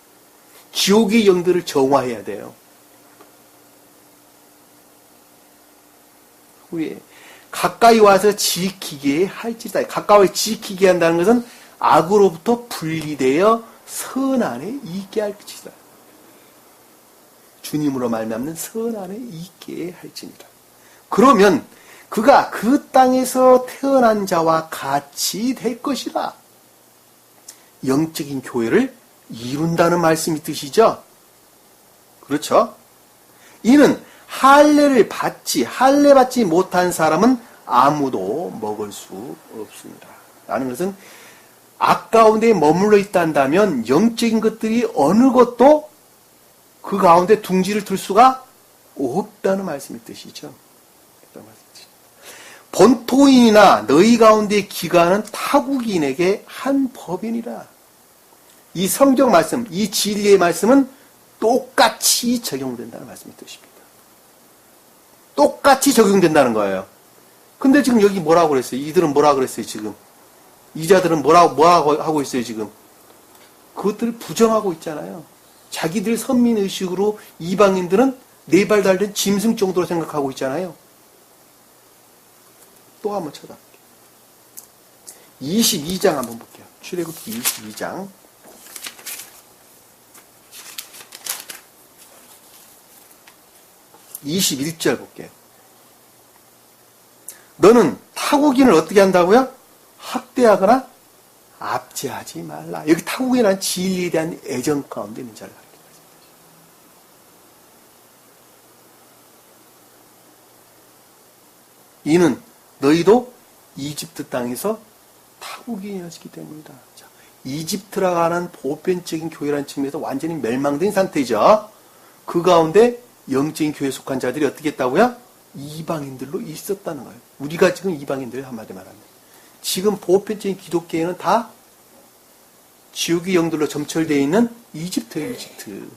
지옥의 영들을 정화해야 돼요. 후에 가까이 와서 지키게 할지다. 가까이 지키게 한다는 것은 악으로부터 분리되어 선 안에 있게 할지다. 주님으로 말미암는 선 안에 있게 할지니라. 그러면 그가 그 땅에서 태어난 자와 같이 될 것이라. 영적인 교회를 이룬다는 말씀이 뜻이죠. 그렇죠? 이는 할례 받지 못한 사람은 아무도 먹을 수 없습니다. 라는 것은 악 가운데 머물러 있단다면 영적인 것들이 어느 것도 그 가운데 둥지를 틀 수가 없다는 말씀의 뜻이죠. 본토인이나 너희 가운데 기가하는 타국인에게 한 법이니라. 이 성경 말씀, 이 진리의 말씀은 똑같이 적용된다는 말씀의 뜻입니다. 똑같이 적용된다는 거예요. 근데 지금 여기 뭐라고 그랬어요? 이들은 뭐라고 그랬어요, 지금? 이자들은 뭐라고 하고 있어요, 지금? 그것들을 부정하고 있잖아요. 자기들 선민의식으로 이방인들은 네 발 달린 짐승 정도로 생각하고 있잖아요. 또 한번 찾아볼게요. 22장 한번 볼게요. 출애굽기 22장. 21절 볼게요. 너는 타국인을 어떻게 한다고요? 학대하거나 압제하지 말라. 여기 타국인이라는 진리에 대한 애정 가운데 있는 자를 가리킵니다. 이는 너희도 이집트 땅에서 타국인이었기 때문이다. 자, 이집트라고 하는 보편적인 교회라는 측면에서 완전히 멸망된 상태죠. 그 가운데 영적인 교회에 속한 자들이 어떻게 했다고요? 이방인들로 있었다는 거예요. 우리가 지금 이방인들 한마디 말합니다. 지금 보편적인 기독교에는 다 지옥의 영들로 점철되어 있는 이집트예요, 이집트.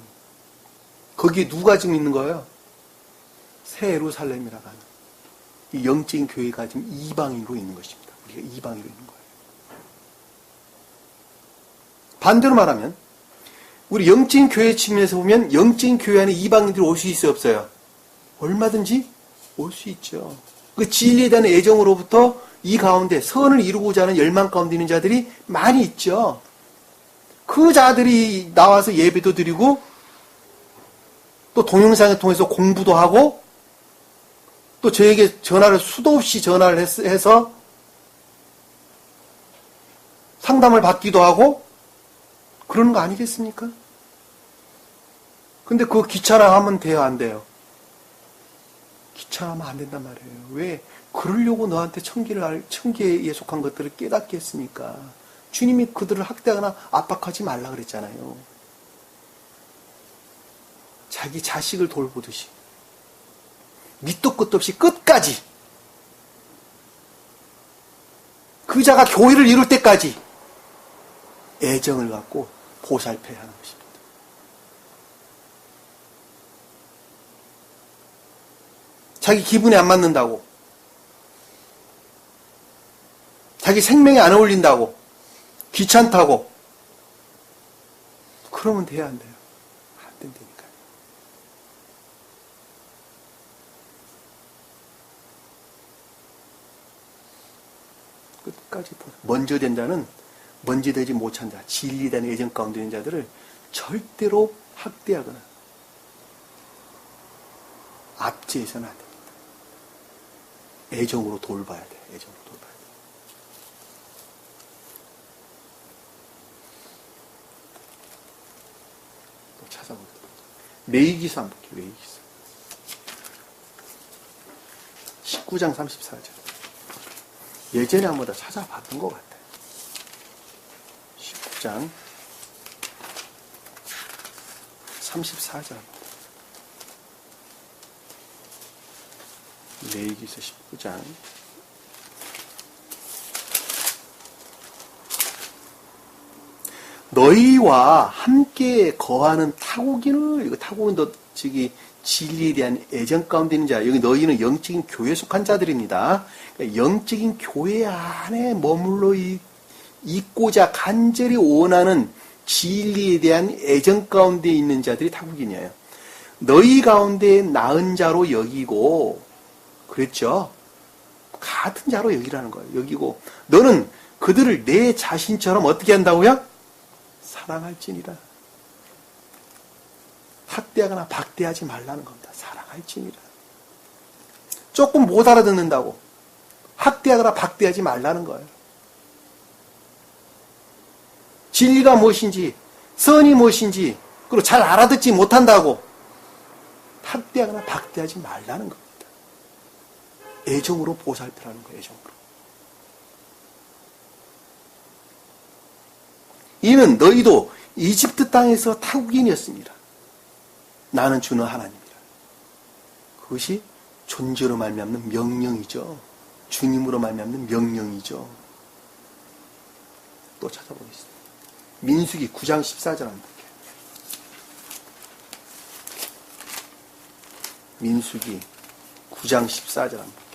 거기에 누가 지금 있는 거예요? 새 예루살렘이라고 하는 이 영적인 교회가 지금 이방인으로 있는 것입니다. 우리가 이방인으로 있는 거예요. 반대로 말하면 우리 영적인 교회 측면에서 보면 영적인 교회 안에 이방인들이 올 수 있어요, 없어요? 얼마든지 올 수 있죠. 그 진리에 대한 애정으로부터 이 가운데 선을 이루고자 하는 열망 가운데 있는 자들이 많이 있죠. 그 자들이 나와서 예배도 드리고 또 동영상을 통해서 공부도 하고 또 저에게 수도 없이 전화를 해서 상담을 받기도 하고 그러는 거 아니겠습니까? 근데 그거 귀찮아하면 돼요, 안 돼요? 귀찮아하면 안 된단 말이에요. 왜? 그러려고 너한테 천계에 속한 것들을 깨닫게 했습니까? 주님이 그들을 학대하거나 압박하지 말라 그랬잖아요. 자기 자식을 돌보듯이 밑도 끝도 없이 끝까지 그 자가 교회를 이룰 때까지 애정을 갖고 보살펴야 하는 것입니다. 자기 기분에 안 맞는다고, 자기 생명에 안 어울린다고, 귀찮다고 그러면 돼야 안 돼요? 안 된다니까요. 끝까지 먼저 된 자는 먼저 되지 못한 자, 진리된 애정 가운데 있는 자들을 절대로 학대하거나 압제해서는 안 됩니다. 애정으로 돌봐야 돼. 애정으로 돌봐야 돼. 또 찾아보겠습니다. 레위기서 한번 볼게요. 레위기서 19장 34절. 예전에 한번 더 찾아봤던 것 같아요. 19장 34절. 레위기서 19장 너희와 함께 거하는 타국인을, 이거 타국인도 진리에 대한 애정 가운데 있는 자, 여기 너희는 영적인 교회에 속한 자들입니다. 그러니까 영적인 교회 안에 머물러 있고자 간절히 원하는 진리에 대한 애정 가운데 있는 자들이 타국인이에요. 너희 가운데 나은 자로 여기고, 그랬죠? 같은 자로 여기라는 거예요. 여기고, 너는 그들을 내 자신처럼 어떻게 한다고요? 사랑할지니라. 학대하거나 박대하지 말라는 겁니다. 사랑할지니라. 조금 못 알아듣는다고 학대하거나 박대하지 말라는 거예요. 진리가 무엇인지, 선이 무엇인지, 그리고 잘 알아듣지 못한다고 학대하거나 박대하지 말라는 겁니다. 애정으로 보살피라는 거예요. 애정으로. 이는 너희도 이집트 땅에서 타국인이었습니다. 나는 주너 하나님이라. 그것이 존재로 말미암는 명령이죠. 주님으로 말미암는 명령이죠. 또 찾아보겠습니다. 민수기 9장 14절 한번 볼게요. 민수기 9장 14절 한번 볼게요.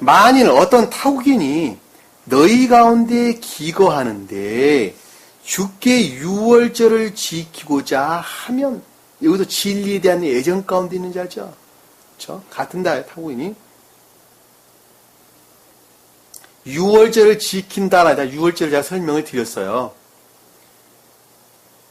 만일 어떤 타국인이 너희 가운데 기거하는데 주께 유월절을 지키고자 하면, 여기도 진리에 대한 애정 가운데 있는 자죠. 그렇죠? 같은 타국인이 유월절을 지킨다라다. 유월절을 제가 설명을 드렸어요.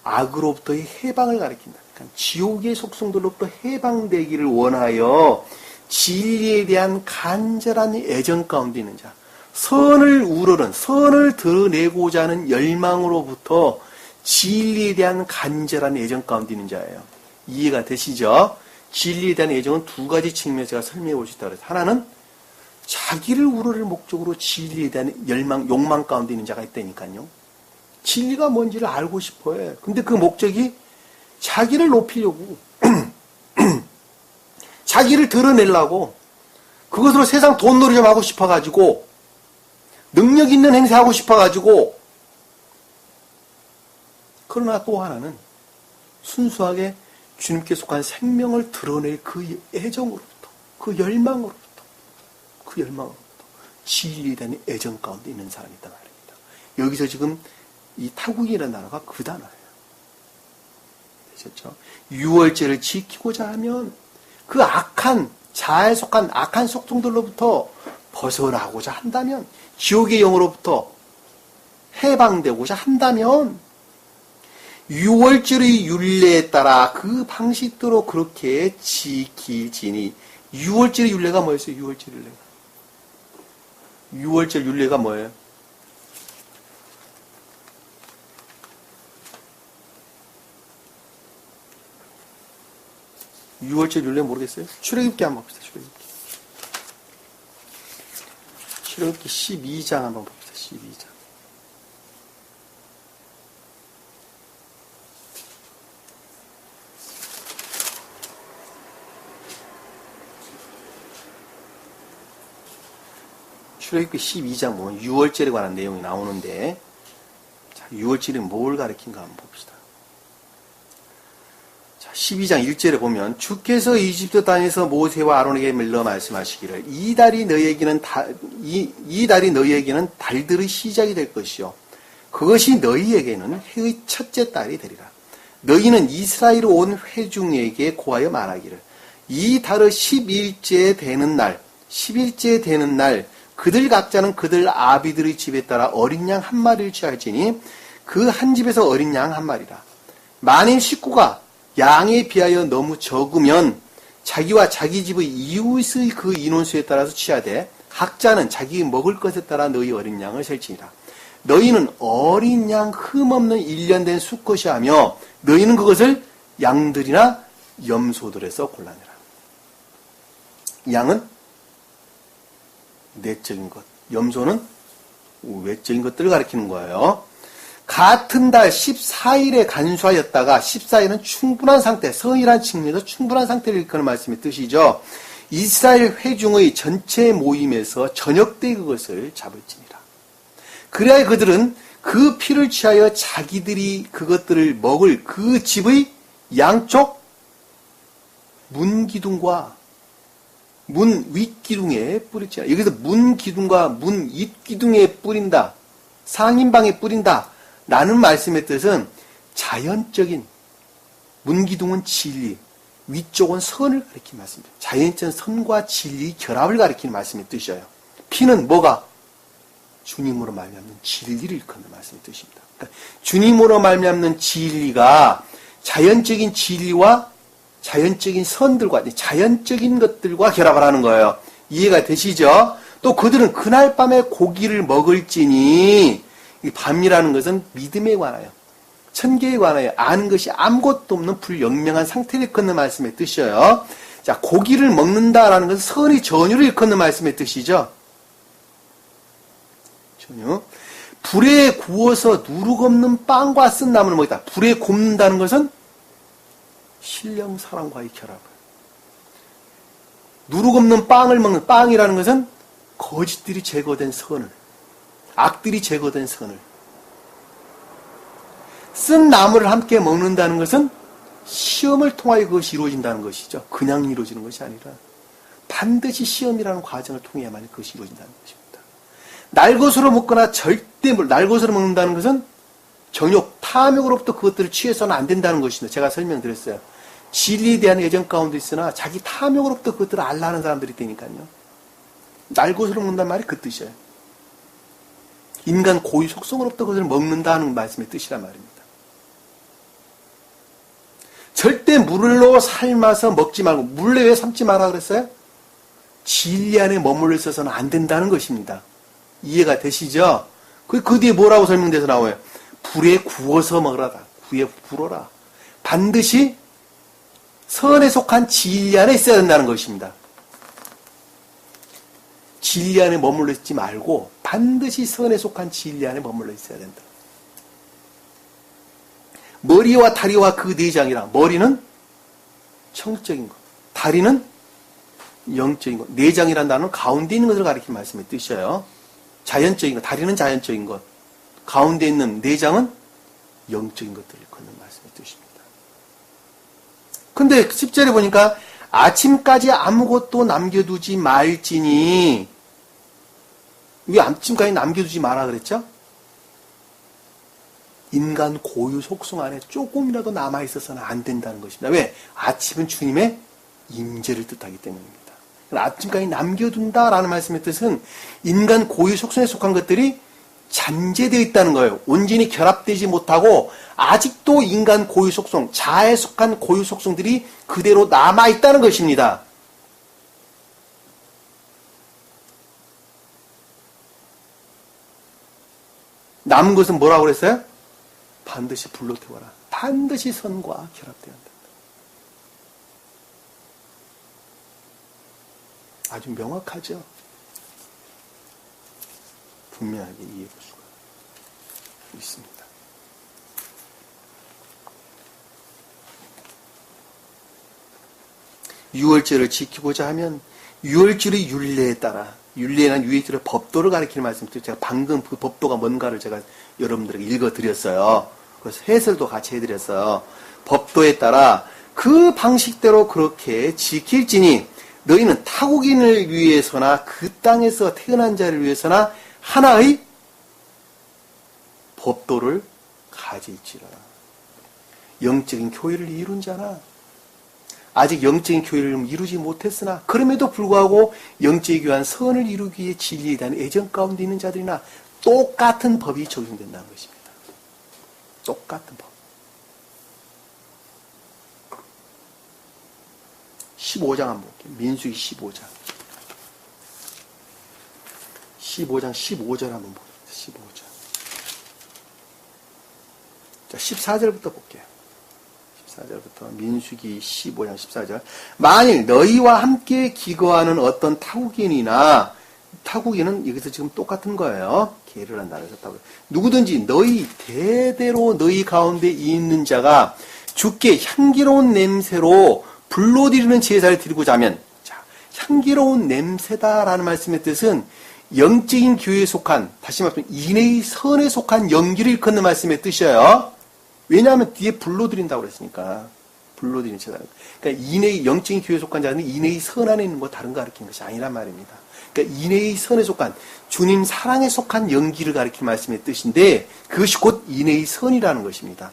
악으로부터의 해방을 가리킨다. 그러니까 지옥의 속성들로부터 해방되기를 원하여 진리에 대한 간절한 애정 가운데 있는 자, 선을 우러는, 선을 드러내고자 하는 열망으로부터 진리에 대한 간절한 애정 가운데 있는 자예요. 이해가 되시죠? 진리에 대한 애정은 두 가지 측면에서 제가 설명해 볼 수 있다고 해서, 하나는 자기를 우러낼 목적으로 진리에 대한 열망, 욕망 가운데 있는 자가 있다니까요. 진리가 뭔지를 알고 싶어요. 근데 그 목적이 자기를 높이려고 자기를 드러내려고, 그것으로 세상 돈놀이 좀 하고 싶어가지고, 능력 있는 행세하고 싶어가지고, 그러나 또 하나는 순수하게 주님께 속한 생명을 드러낼 그 애정으로부터, 그 열망으로부터 진리에 대한 애정 가운데 있는 사람이 있단 말입니다. 여기서 지금 이 타국이라는 단어가 그 단어예요. 되셨죠? 유월절을 지키고자 하면 그 악한, 자아에 속한 악한 속성들로부터 벗어나고자 한다면, 지옥의 영으로부터 해방되고자 한다면, 유월절의 율례에 따라 그 방식대로 그렇게 지키지니. 유월절의 율례가 뭐였어요? 유월절 율례가. 유월절 율례가 뭐예요? 유월절 율례 모르겠어요? 출애굽기 한번 봅시다. 출애굽기 12장 한번 봅시다. 12장. 출애굽기 12장 보면 유월절에 관한 내용이 나오는데, 자, 유월절이 뭘 가리킨가 한번 봅시다. 12장 1절에 보면, 주께서 이집트 땅에서 모세와 아론에게 밀러 말씀하시기를 이 달이 너희에게는 달들의 시작이 될 것이요 그것이 너희에게는 해의 첫째 달이 되리라. 너희는 이스라엘 온 회중에게 고하여 말하기를 이 달의 10일째 되는 날 그들 각자는 그들 아비들의 집에 따라 어린 양 한 마리를 취할지니 그 한 집에서 어린 양 한 마리라. 만일 식구가 양에 비하여 너무 적으면 자기와 자기 집의 이웃의 그 인원수에 따라서 취하되 각자는 자기 먹을 것에 따라 너희 어린 양을 셀지니라. 너희는 어린 양 흠없는 1년 된 수컷이 하며 너희는 그것을 양들이나 염소들에서 골라내라. 양은 내적인 것, 염소는 외적인 것들을 가리키는 거예요. 같은 달 14일에 간수하였다가 14일은 충분한 상태, 성이란 측면에서 충분한 상태를 일컫는 말씀의 뜻이죠. 이스라엘 회중의 전체 모임에서 저녁 때 그것을 잡을지니라. 그래야 그들은 그 피를 취하여 자기들이 그것들을 먹을 그 집의 양쪽 문 기둥과 문 윗기둥에 뿌릴지니라. 여기서 문 기둥과 문 윗기둥에 뿌린다. 상인방에 뿌린다. 라는 말씀의 뜻은 자연적인, 문 기둥은 진리, 위쪽은 선을 가리키는 말씀입니다. 자연적인 선과 진리 결합을 가리키는 말씀의 뜻이에요. 피는 뭐가? 주님으로 말미암는 진리를 일컫는 말씀의 뜻입니다. 그러니까 주님으로 말미암는 진리가 자연적인 진리와 자연적인 선들과 자연적인 것들과 결합을 하는 거예요. 이해가 되시죠? 또 그들은 그날 밤에 고기를 먹을지니, 이 밤이라는 것은 믿음에 관하여, 천계에 관하여 아는 것이 아무것도 없는 불영명한 상태를 일컫는 말씀의 뜻이에요. 자, 고기를 먹는다라는 것은 선의 전유를 일컫는 말씀의 뜻이죠. 전유. 불에 구워서 누룩 없는 빵과 쓴 나무를 먹이다. 불에 굽는다는 것은 신령 사랑과의 결합을. 누룩 없는 빵을 먹는, 빵이라는 것은 거짓들이 제거된 선을, 악들이 제거된 선을. 쓴 나무를 함께 먹는다는 것은 시험을 통하여 그것이 이루어진다는 것이죠. 그냥 이루어지는 것이 아니라 반드시 시험이라는 과정을 통해야만 그것이 이루어진다는 것입니다. 날것으로 먹거나 절대 날것으로 먹는다는 것은 정욕, 탐욕으로부터 그것들을 취해서는 안 된다는 것입니다. 제가 설명드렸어요. 진리에 대한 애정 가운데 있으나 자기 탐욕으로부터 그것들을 알라는 사람들이 되니까요. 날것으로 먹는다는 말이 그 뜻이에요. 인간 고유 속성으로부터 그것을 먹는다는 말씀의 뜻이란 말입니다. 절대 물로 삶아서 먹지 말고, 물에 왜 삶지 마라 그랬어요? 진리 안에 머물러 있어서는 안 된다는 것입니다. 이해가 되시죠? 그 뒤에 뭐라고 설명돼서 나와요? 불에 구워서 먹으라다. 불에 불어라. 반드시 선에 속한 진리 안에 있어야 된다는 것입니다. 진리 안에 머물러 있지 말고 반드시 선에 속한 진리 안에 머물러 있어야 된다. 머리와 다리와 그 내장이라. 머리는 청적인 것, 다리는 영적인 것, 내장이라는 단어는 가운데 있는 것을 가리키는 말씀의 뜻이에요. 자연적인 것, 다리는 자연적인 것, 가운데 있는 내장은 영적인 것들을 걷는 말씀의 뜻입니다. 근데 10절에 보니까 아침까지 아무것도 남겨두지 말지니, 왜 아침까지 남겨두지 마라 그랬죠? 인간 고유 속성 안에 조금이라도 남아있어서는 안 된다는 것입니다. 왜? 아침은 주님의 임재를 뜻하기 때문입니다. 아침까지 남겨둔다라는 말씀의 뜻은 인간 고유 속성에 속한 것들이 잔재되어 있다는 거예요. 온전히 결합되지 못하고 아직도 인간 고유 속성, 자아에 속한 고유 속성들이 그대로 남아있다는 것입니다. 남은 것은 뭐라고 그랬어요? 반드시 불로 태워라. 반드시 선과 결합되어야 한다. 아주 명확하죠? 분명하게 이해해 볼 수가 있습니다. 유월절을 지키고자 하면 유월절의 율례에 따라, 율례는 유월절의 법도를 가리키는 말씀드렸죠. 제가 방금 그 법도가 뭔가를 제가 여러분들에게 읽어드렸어요. 그래서 해설도 같이 해드렸어요. 법도에 따라 그 방식대로 그렇게 지킬지니 너희는 타국인을 위해서나 그 땅에서 태어난 자를 위해서나 하나의 법도를 가질지라. 영적인 교회를 이룬 자나 아직 영적인 교회를 이루지 못했으나 그럼에도 불구하고 영적인 교회한 선을 이루기 위해 진리에 대한 애정 가운데 있는 자들이나 똑같은 법이 적용된다는 것입니다. 똑같은 법. 15장 한번 볼게요. 민수기 15장. 15장 15절 한번 보겠습니다. 15절. 자, 14절부터 볼게요. 14절부터 민수기 15장 14절. 만일 너희와 함께 기거하는 어떤 타국인이나, 타국인은 여기서 지금 똑같은 거예요. 계를 한다고 했다고. 누구든지 너희 대대로 너희 가운데 있는 자가 주께 향기로운 냄새로 불로 드리는 제사를 드리고자 하면, 자, 향기로운 냄새다라는 말씀의 뜻은 영적인 교회에 속한, 다시 말하면 인의 선에 속한 연기를 일컫는 말씀의 뜻이에요. 왜냐하면 뒤에 불러드린다고 그랬으니까. 불러드리는 제다. 그러니까 인의, 영적인 교회에 속한 자는 인의 선 안에 있는 거 다른 거 가리키는 것이 아니란 말입니다. 그러니까 인의 선에 속한, 주님 사랑에 속한 연기를 가리키는 말씀의 뜻인데, 그것이 곧 인의 선이라는 것입니다.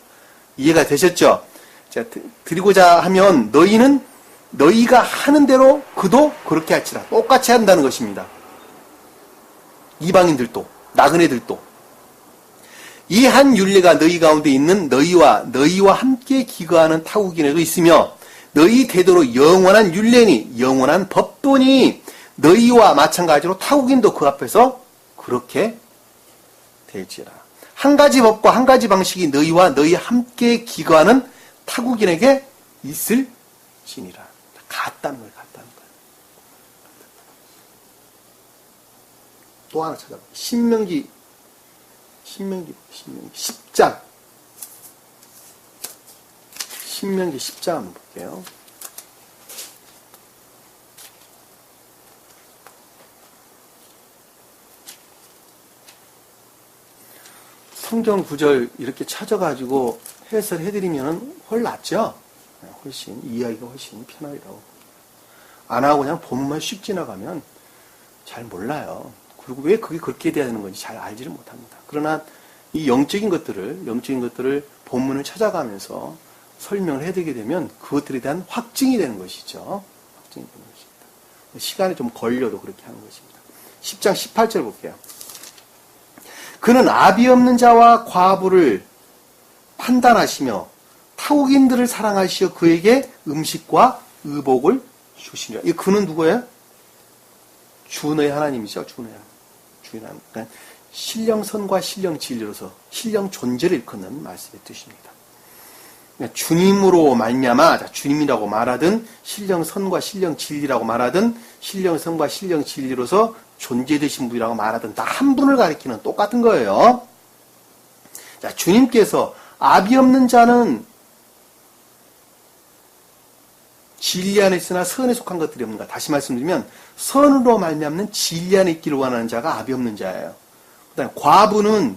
이해가 되셨죠? 자, 드리고자 하면 너희가 하는 대로 그도 그렇게 할지라. 똑같이 한다는 것입니다. 이방인들도, 나그네들도. 이 한 율례가 너희 가운데 있는 너희와 함께 기거하는 타국인에도 있으며 너희 대대로 영원한 율례니 영원한 법도니 너희와 마찬가지로 타국인도 그 앞에서 그렇게 될지라. 한 가지 법과 한 가지 방식이 너희 함께 기거하는 타국인에게 있을지니라. 같다는 거예요. 같다는 거예요. 또 하나 찾아봐. 신명기 10장. 신명기 10장 한번 볼게요. 성경 구절 이렇게 찾아가지고 해설해드리면 훨 낫죠? 훨씬, 이해하기가 훨씬 편하리라고. 안 하고 그냥 본문만 씩 지나가면 잘 몰라요. 그리고 왜 그게 그렇게 돼야 되는 건지 잘 알지를 못합니다. 그러나 이 영적인 것들을 본문을 찾아가면서 설명을 해드리게 되면 그것들에 대한 확증이 되는 것이죠. 확증이 되는 것입니다. 시간이 좀 걸려도 그렇게 하는 것입니다. 10장 18절 볼게요. 그는 아비 없는 자와 과부를 판단하시며 타국인들을 사랑하시어 그에게 음식과 의복을 주시리라. 이 그는 누구예요? 주의 하나님이죠. 주의 하나님. 그러니까 신령선과 신령 진리로서 신령 존재를 일컫는 말씀의 뜻입니다. 그러니까 주님으로 말미암아, 주님이라고 말하든 신령선과 신령 진리라고 말하든 신령선과 신령 진리로서 존재되신 분이라고 말하든 다 한 분을 가리키는 똑같은 거예요. 자, 주님께서 아비 없는 자는 진리 안에 있으나 선에 속한 것들이 없는가. 다시 말씀드리면 선으로 말미암는 진리 안에 있기를 원하는 자가 아비 없는 자예요. 그다음에 과부는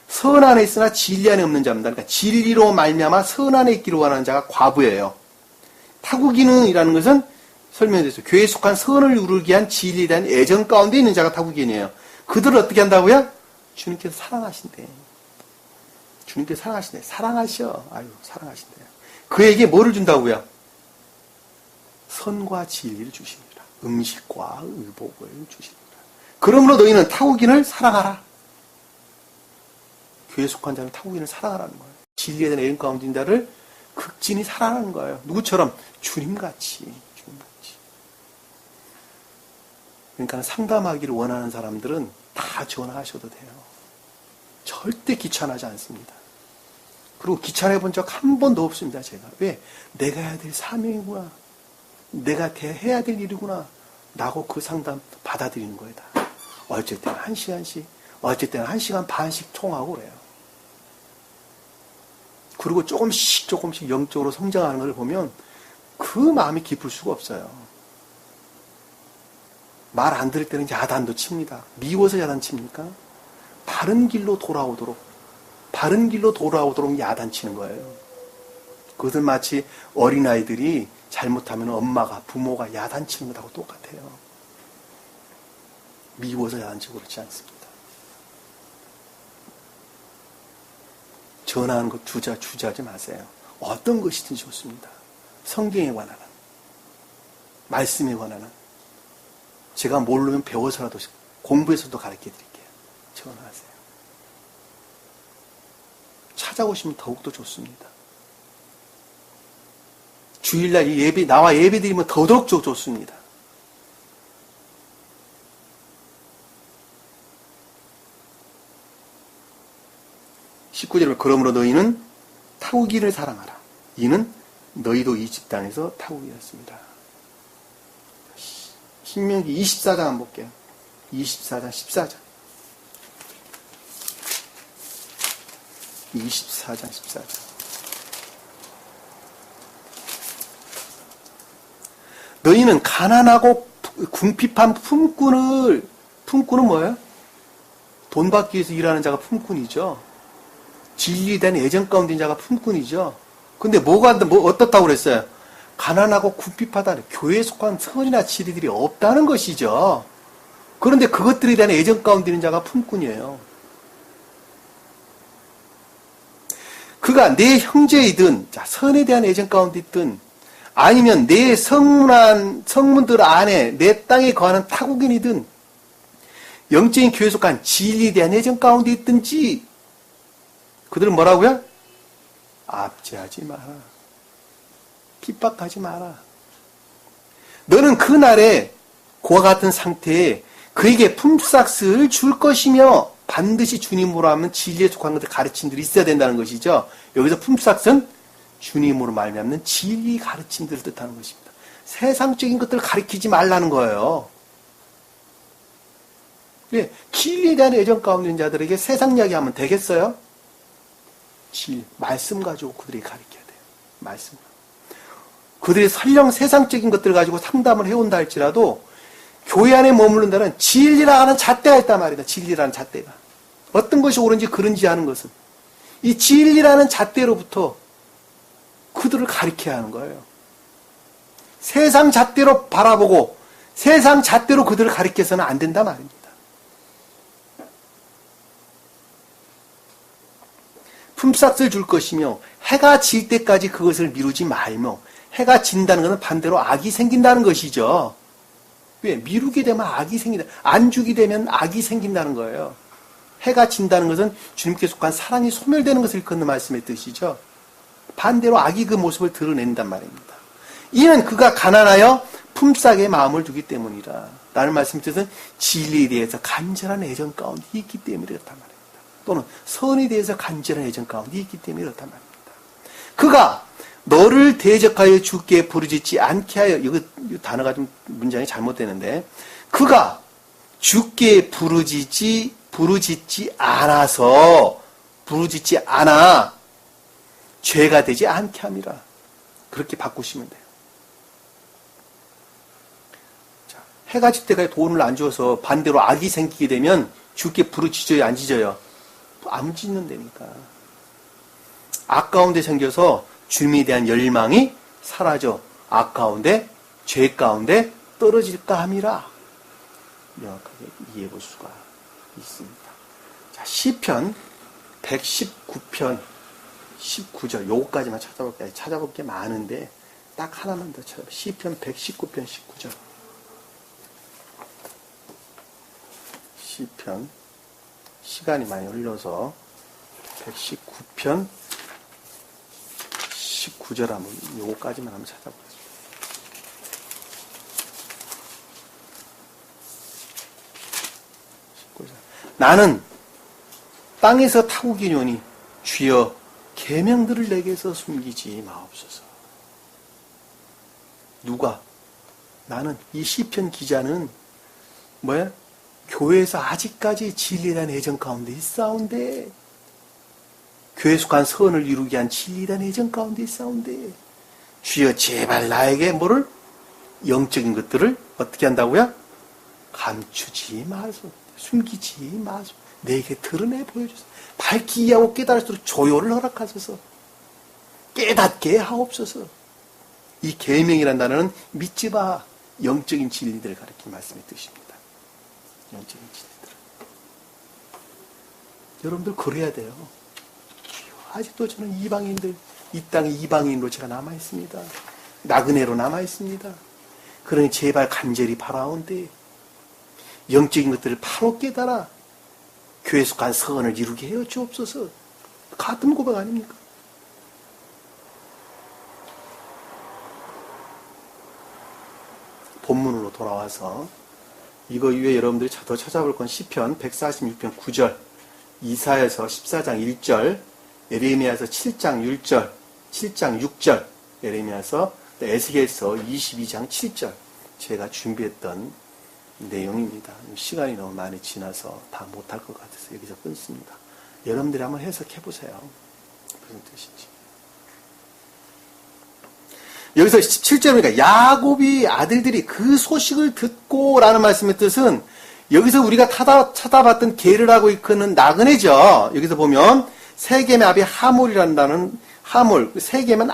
선 안에 있으나 진리 안에 없는 자입니다. 그러니까 진리로 말미암아 선 안에 있기를 원하는 자가 과부예요. 타국인이라는 것은 설명드렸어요. 교회에 속한 선을 이루기 위한 진리에 대한 애정 가운데 있는 자가 타국인이에요. 그들을 어떻게 한다고요? 주님께서 사랑하신대. 주님께서 사랑하신대. 사랑하셔. 아유, 사랑하신대. 그에게 뭐를 준다고요? 선과 진리를 주십니다. 음식과 의복을 주십니다. 그러므로 너희는 타국인을 사랑하라. 교회에 속한 자는 타국인을 사랑하라는 거예요. 진리에 대한 애정 가운데 있는 자를 극진히 사랑하는 거예요. 누구처럼? 주님같이. 그러니까 상담하기를 원하는 사람들은 다 전화하셔도 돼요. 절대 귀찮아하지 않습니다. 그리고 귀찮아해 본 적 한 번도 없습니다. 제가. 왜? 내가 해야 될 사명이구나. 내가 해야 될 일이구나. 라고 그 상담 받아들이는 거예요. 다. 어쩔 때는 1시간씩, 어쩔 때는 1시간 반씩 통하고 그래요. 그리고 조금씩 영적으로 성장하는 걸 보면 그 마음이 깊을 수가 없어요. 말 안 들을 때는 야단도 칩니다. 미워서 야단 칩니까? 바른 길로 돌아오도록 야단치는 거예요. 그것은 마치 어린아이들이 잘못하면 엄마가, 부모가 야단치는 것하고 똑같아요. 미워서 야단치고 그렇지 않습니다. 전화하는 것 주저하지 마세요. 어떤 것이든 좋습니다. 성경에 관한, 말씀에 관한, 제가 모르면 배워서라도 공부해서도 가르쳐 드릴게요. 전화하세요. 찾아오시면 더욱더 좋습니다. 주일날 나와 예배 드리면 더더욱 좋습니다. (19절) 그러므로 너희는 타국인을 사랑하라. 이는 너희도 이집 땅에서 타국이었습니다. 신명기 24장 한번 볼게요. 24장 14절. 24장 14절. 너희는 가난하고 궁핍한 품꾼은 뭐예요? 돈 받기 위해서 일하는 자가 품꾼이죠. 진리된 애정 가운데 있는 자가 품꾼이죠. 근데 어떻다고 그랬어요? 가난하고 궁핍하다. 교회에 속한 선이나 진리들이 없다는 것이죠. 그런데 그것들에 대한 애정 가운데 있는 자가 품꾼이에요. 그가 내 형제이든, 자, 선에 대한 애정 가운데 있든, 아니면 내 성문들 안에 내 땅에 거하는 타국인이든, 영적인 교회에 속한 진리에 대한 애정 가운데 있든지, 그들은 뭐라고요? 압제하지 마라. 핍박하지 마라. 너는 그날에 그와 같은 상태에 그에게 품삯을 줄 것이며 반드시 주님으로 하면 진리에 속한 것들 가르침들이 있어야 된다는 것이죠. 여기서 품삯은 주님으로 말미암는 진리 가르침들을 뜻하는 것입니다. 세상적인 것들을 가르치지 말라는 거예요. 예, 진리에 대한 애정 가운데 있는 자들에게 세상 이야기하면 되겠어요? 말씀 가지고 그들이 가르쳐야 돼요. 말씀. 그들이 설령 세상적인 것들을 가지고 상담을 해온다 할지라도 교회 안에 머무른 데는 진리라는 잣대가 있단 말이다. 진리라는 잣대가. 어떤 것이 옳은지 그른지 하는 것은 이 진리라는 잣대로부터 그들을 가르쳐야 하는 거예요. 세상 잣대로 바라보고 세상 잣대로 그들을 가르쳐서는 안 된단 말입니다. 품삯을 줄 것이며 해가 질 때까지 그것을 미루지 말며 해가 진다는 것은 반대로 악이 생긴다는 것이죠. 왜? 미루게 되면 악이 생긴다. 안 주게 되면 악이 생긴다는 거예요. 해가 진다는 것은 주님께 속한 사랑이 소멸되는 것을 일컫는 말씀의 뜻이죠. 반대로 악이 그 모습을 드러낸단 말입니다. 이는 그가 가난하여 품삯에 마음을 두기 때문이라. 라는 말씀의 뜻은 진리에 대해서 간절한 애정 가운데 있기 때문에 그렇단 말입니다. 또는 선에 대해서 간절한 애정 가운데 있기 때문에 그렇단 말입니다. 그가 너를 대적하여 주께 부르짖지 않게 하여, 이거 단어가 좀 문장이 잘못되는데, 그가 주께 부르짖지 않아 죄가 되지 않게 함이라. 그렇게 바꾸시면 돼요. 자, 해가 질 때까지 돈을 안 주어서 반대로 악이 생기게 되면 주께 부르짖어요, 안 짖어요? 안 짖는다니까. 악 가운데 생겨서 주님에 대한 열망이 사라져 악 가운데, 죄 가운데 떨어질까 함이라. 명확하게 이해해 볼 수가 있습니다. 자, 시편 119편 19절 요거까지만 찾아볼게요. 찾아볼 게 많은데 딱 하나만 더 찾아볼게요. 시편 119편 19절. 시편 시간이 많이 흘러서 119편 19절 한번 요거까지만 한번 찾아보겠습니다. 나는 땅에서 타국이뇨니 주여 계명들을 내게서 숨기지 마옵소서. 누가? 나는 이 시편 기자는 뭐야? 교회에서 아직까지 진리에 대한 애정 가운데 있사온데 교회에 속한 선을 이루기 위한 진리에 대한 애정 가운데 있사온데 주여 제발 나에게 뭐를? 영적인 것들을 어떻게 한다고요? 감추지 마소. 숨기지 마소. 내게 드러내 보여주소서. 밝히 이해하고 깨달을수록 조요를 허락하소서. 깨닫게 하옵소서. 이 계명이라는 단어는 믿지 마. 영적인 진리들을 가리킨 말씀의 뜻입니다. 영적인 진리들. 여러분들 그래야 돼요. 아직도 저는 이방인들, 이 땅에 이방인으로 제가 남아있습니다. 나그네로 남아있습니다. 그러니 제발 간절히 바라온데 영적인 것들을 바로 깨달아 교회에 속한 선을 이루게 하여 주옵소서. 같은 고백 아닙니까? 본문으로 돌아와서 이거 이외에 여러분들이 더 찾아볼 건 시편 146편 9절, 이사야서 14장 1절, 예레미야서 7장 6절, 7장 6절, 예레미야서 에스겔서 22장 7절 제가 준비했던 내용입니다. 시간이 너무 많이 지나서 다 못할 것 같아서 여기서 끊습니다. 여러분들이 한번 해석해 보세요. 무슨 뜻인지. 여기서 17절이니까 야곱이 아들들이 그 소식을 듣고라는 말씀의 뜻은 여기서 우리가 찾아봤던 게르라고 이끄는 나그네죠. 여기서 보면 세겜의 아비 하몰이란다는 하몰, 세겜은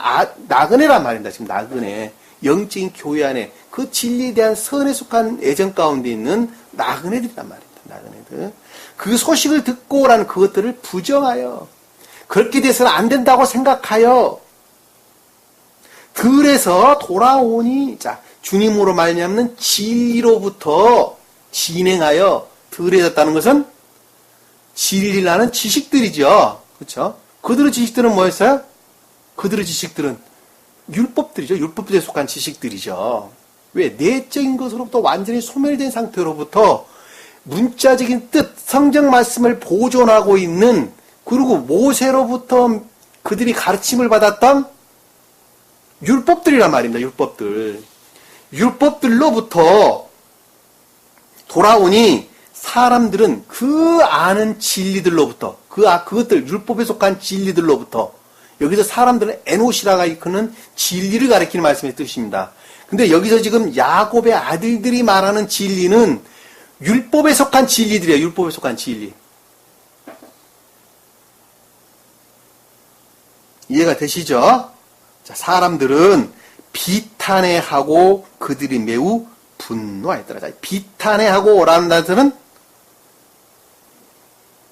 나그네란 말입니다. 지금 나그네. 영적인 교회 안에 그 진리에 대한 선에 속한 애정 가운데 있는 나그네들이란 말입니다. 나그네들. 그 소식을 듣고라는 그것들을 부정하여 그렇게 돼서는 안 된다고 생각하여 들에서 돌아오니 자 주님으로 말미암는 진리로부터 진행하여 들에졌다는 것은 진리라는 지식들이죠. 그렇죠? 그들의 지식들은 뭐였어요? 그들의 지식들은 율법들이죠. 율법들에 속한 지식들이죠. 왜? 내적인 것으로부터 완전히 소멸된 상태로부터 문자적인 뜻, 성경 말씀을 보존하고 있는 그리고 모세로부터 그들이 가르침을 받았던 율법들이란 말입니다. 율법들. 율법들로부터 돌아오니 사람들은 그 아는 진리들로부터 그것들 율법에 속한 진리들로부터 여기서 사람들은 에노시라가 이끄는 진리를 가리키는 말씀의 뜻입니다. 근데 여기서 지금 야곱의 아들들이 말하는 진리는 율법에 속한 진리들이에요. 율법에 속한 진리. 이해가 되시죠? 자, 사람들은 비탄해하고 그들이 매우 분노하였더라. 자, 비탄해하고라는 단어는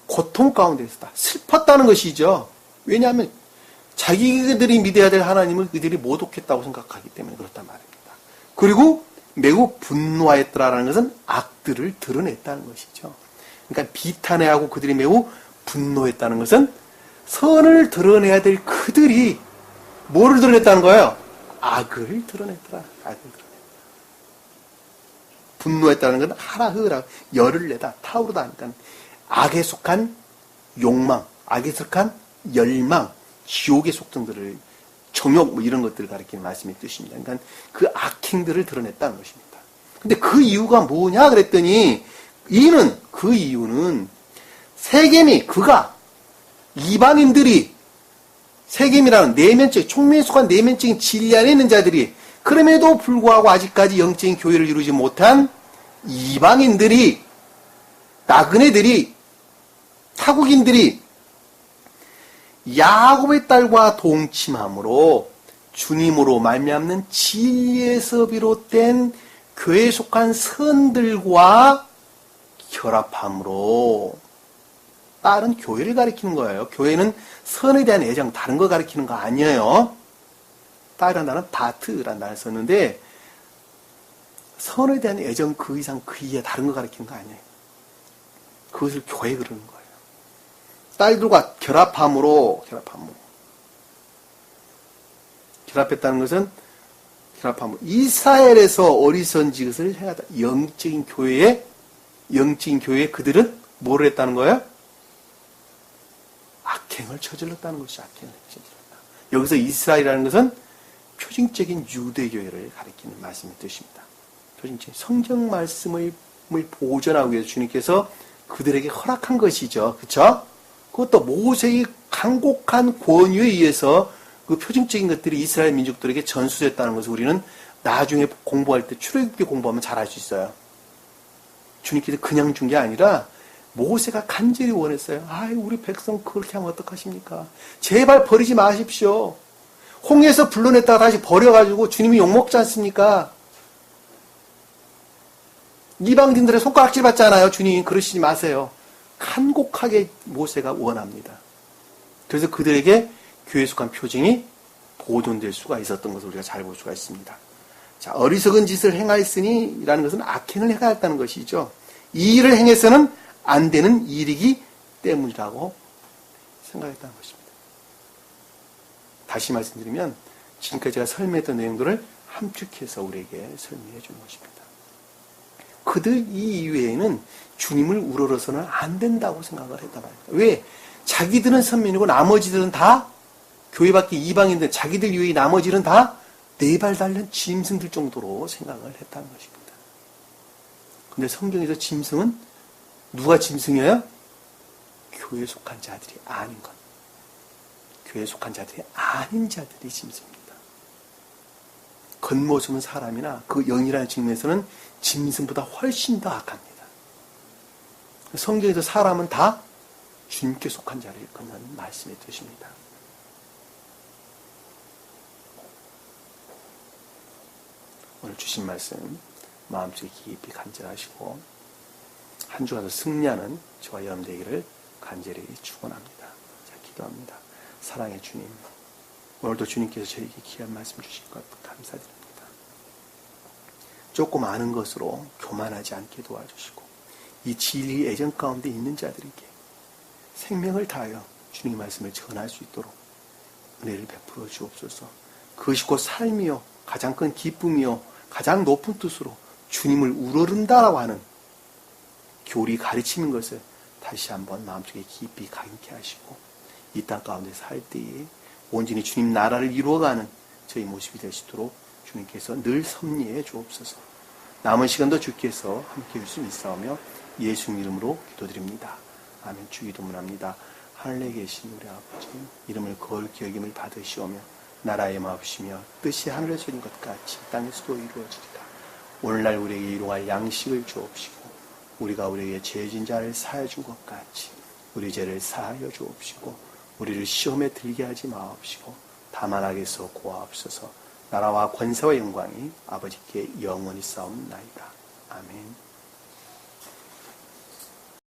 고통 가운데 있었다. 슬펐다는 것이죠. 왜냐하면 자기들이 믿어야 될 하나님을 그들이 모독했다고 생각하기 때문에 그렇단 말입니다. 그리고 매우 분노하였더라라는 것은 악들을 드러냈다는 것이죠. 그러니까 비탄해하고 그들이 매우 분노했다는 것은 선을 드러내야 될 그들이 뭐를 드러냈다는 거예요? 악을 드러냈더라. 악을 드러냈다. 분노했다는 것은 하라흐라 열을 내다 타오르다 하니까 악에 속한 욕망, 악에 속한 열망, 지옥의 속성들을 정욕 뭐 이런 것들을 가리키는 말씀의 뜻입니다. 그러니까 그 악행들을 드러냈다는 것입니다. 근데 그 이유가 뭐냐 그랬더니 그 이유는 세겜이 그가 이방인들이 세겜이라는 내면적 총명에 속한 내면적인 진리 안에 있는 자들이 그럼에도 불구하고 아직까지 영적인 교회를 이루지 못한 이방인들이 나그네들이 타국인들이 야곱의 딸과 동침함으로 주님으로 말미암는 진리에서 비롯된 교회에 속한 선들과 결합함으로 딸은 교회를 가리키는 거예요. 교회는 선에 대한 애정 다른 거 가리키는 거 아니에요. 딸이라는 단어는 다트라는 단어를 썼는데 선에 대한 애정 그 이상 그 이하 다른 거 가리키는 거 아니에요. 그것을 교회 그러는 거예요. 딸들과 결합함으로 결합했다는 것은 이스라엘에서 어리선지 것을 행하다. 영적인 교회에 그들은 뭐를 했다는 거예요? 악행을 저질렀다는 것이 악행을 저질렀다. 여기서 이스라엘이라는 것은 표징적인 유대교회를 가리키는 말씀의 뜻입니다. 표징적인 성경 말씀을 보존하기 위해서 주님께서 그들에게 허락한 것이죠. 그렇죠? 그것도 모세의 간곡한 권유에 의해서 그 표징적인 것들이 이스라엘 민족들에게 전수됐다는 것을 우리는 나중에 공부할 때 출애굽기 공부하면 잘 알 수 있어요. 주님께서 그냥 준 게 아니라 모세가 간절히 원했어요. 우리 백성 그렇게 하면 어떡하십니까? 제발 버리지 마십시오. 홍해에서 불러냈다가 다시 버려가지고 주님이 욕먹지 않습니까? 이방인들의 손가락질 받잖아요. 주님 그러시지 마세요. 간곡하게 모세가 원합니다. 그래서 그들에게 교회에 속한 표징이 보존될 수가 있었던 것을 우리가 잘 볼 수가 있습니다. 자, 어리석은 짓을 행하였으니 라는 것은 악행을 행하였다는 것이죠. 이 일을 행해서는 안 되는 일이기 때문이라고 생각했다는 것입니다. 다시 말씀드리면 지금까지 제가 설명했던 내용들을 함축해서 우리에게 설명해 주는 것입니다. 그들 이 이외에는 주님을 우러러서는 안 된다고 생각을 했단 말입니다. 왜? 자기들은 선민이고 나머지들은 다 교회 밖에 이방인들 자기들 이외의 나머지는 다 네 발 달린 짐승들 정도로 생각을 했다는 것입니다. 근데 성경에서 짐승은 누가 짐승이에요? 교회에 속한 자들이 아닌 것. 교회에 속한 자들이 아닌 자들이 짐승입니다. 겉모습은 사람이나 그 영이라는 측면에서는 짐승보다 훨씬 더 악합니다. 성경에서 사람은 다 주님께 속한 자를 일컫는 말씀의 뜻입니다. 오늘 주신 말씀 마음속에 깊이 간절하시고 한 주가 더 승리하는 저와 여러분 되기를 간절히 축원합니다. 자, 기도합니다. 사랑의 주님, 오늘도 주님께서 저에게 귀한 말씀 주신 것 감사드립니다. 조금 아는 것으로 교만하지 않게 도와주시고 이 진리 애정 가운데 있는 자들에게 생명을 다하여 주님의 말씀을 전할 수 있도록 은혜를 베풀어 주옵소서. 그것이 곧 삶이요 가장 큰 기쁨이요 가장 높은 뜻으로 주님을 우러른다라고 하는 교리 가르치는 것을 다시 한번 마음속에 깊이 강케 하시고 이 땅 가운데 살 때에 온전히 주님 나라를 이루어가는 저희 모습이 될 수 있도록 주님께서 늘 섭리해 주옵소서. 남은 시간도 주께서 함께 해주시면 있사오며 예수 이름으로 기도드립니다. 아멘. 주기도문합니다. 하늘에 계신 우리 아버지 이름을 거룩히 여김을 받으시오며 나라의 마옵시며 뜻이 하늘에서 이룬 것 같이 땅에서도 이루어지리라. 오늘날 우리에게 일용할 양식을 주옵시고 우리가 우리에게 죄진 자를 사하여 준 것 같이 우리 죄를 사하여 주옵시고 우리를 시험에 들게 하지 마옵시고 다만 악에서 구하옵소서. 나라와 권세와 영광이 아버지께 영원히 싸움나이다. 아멘.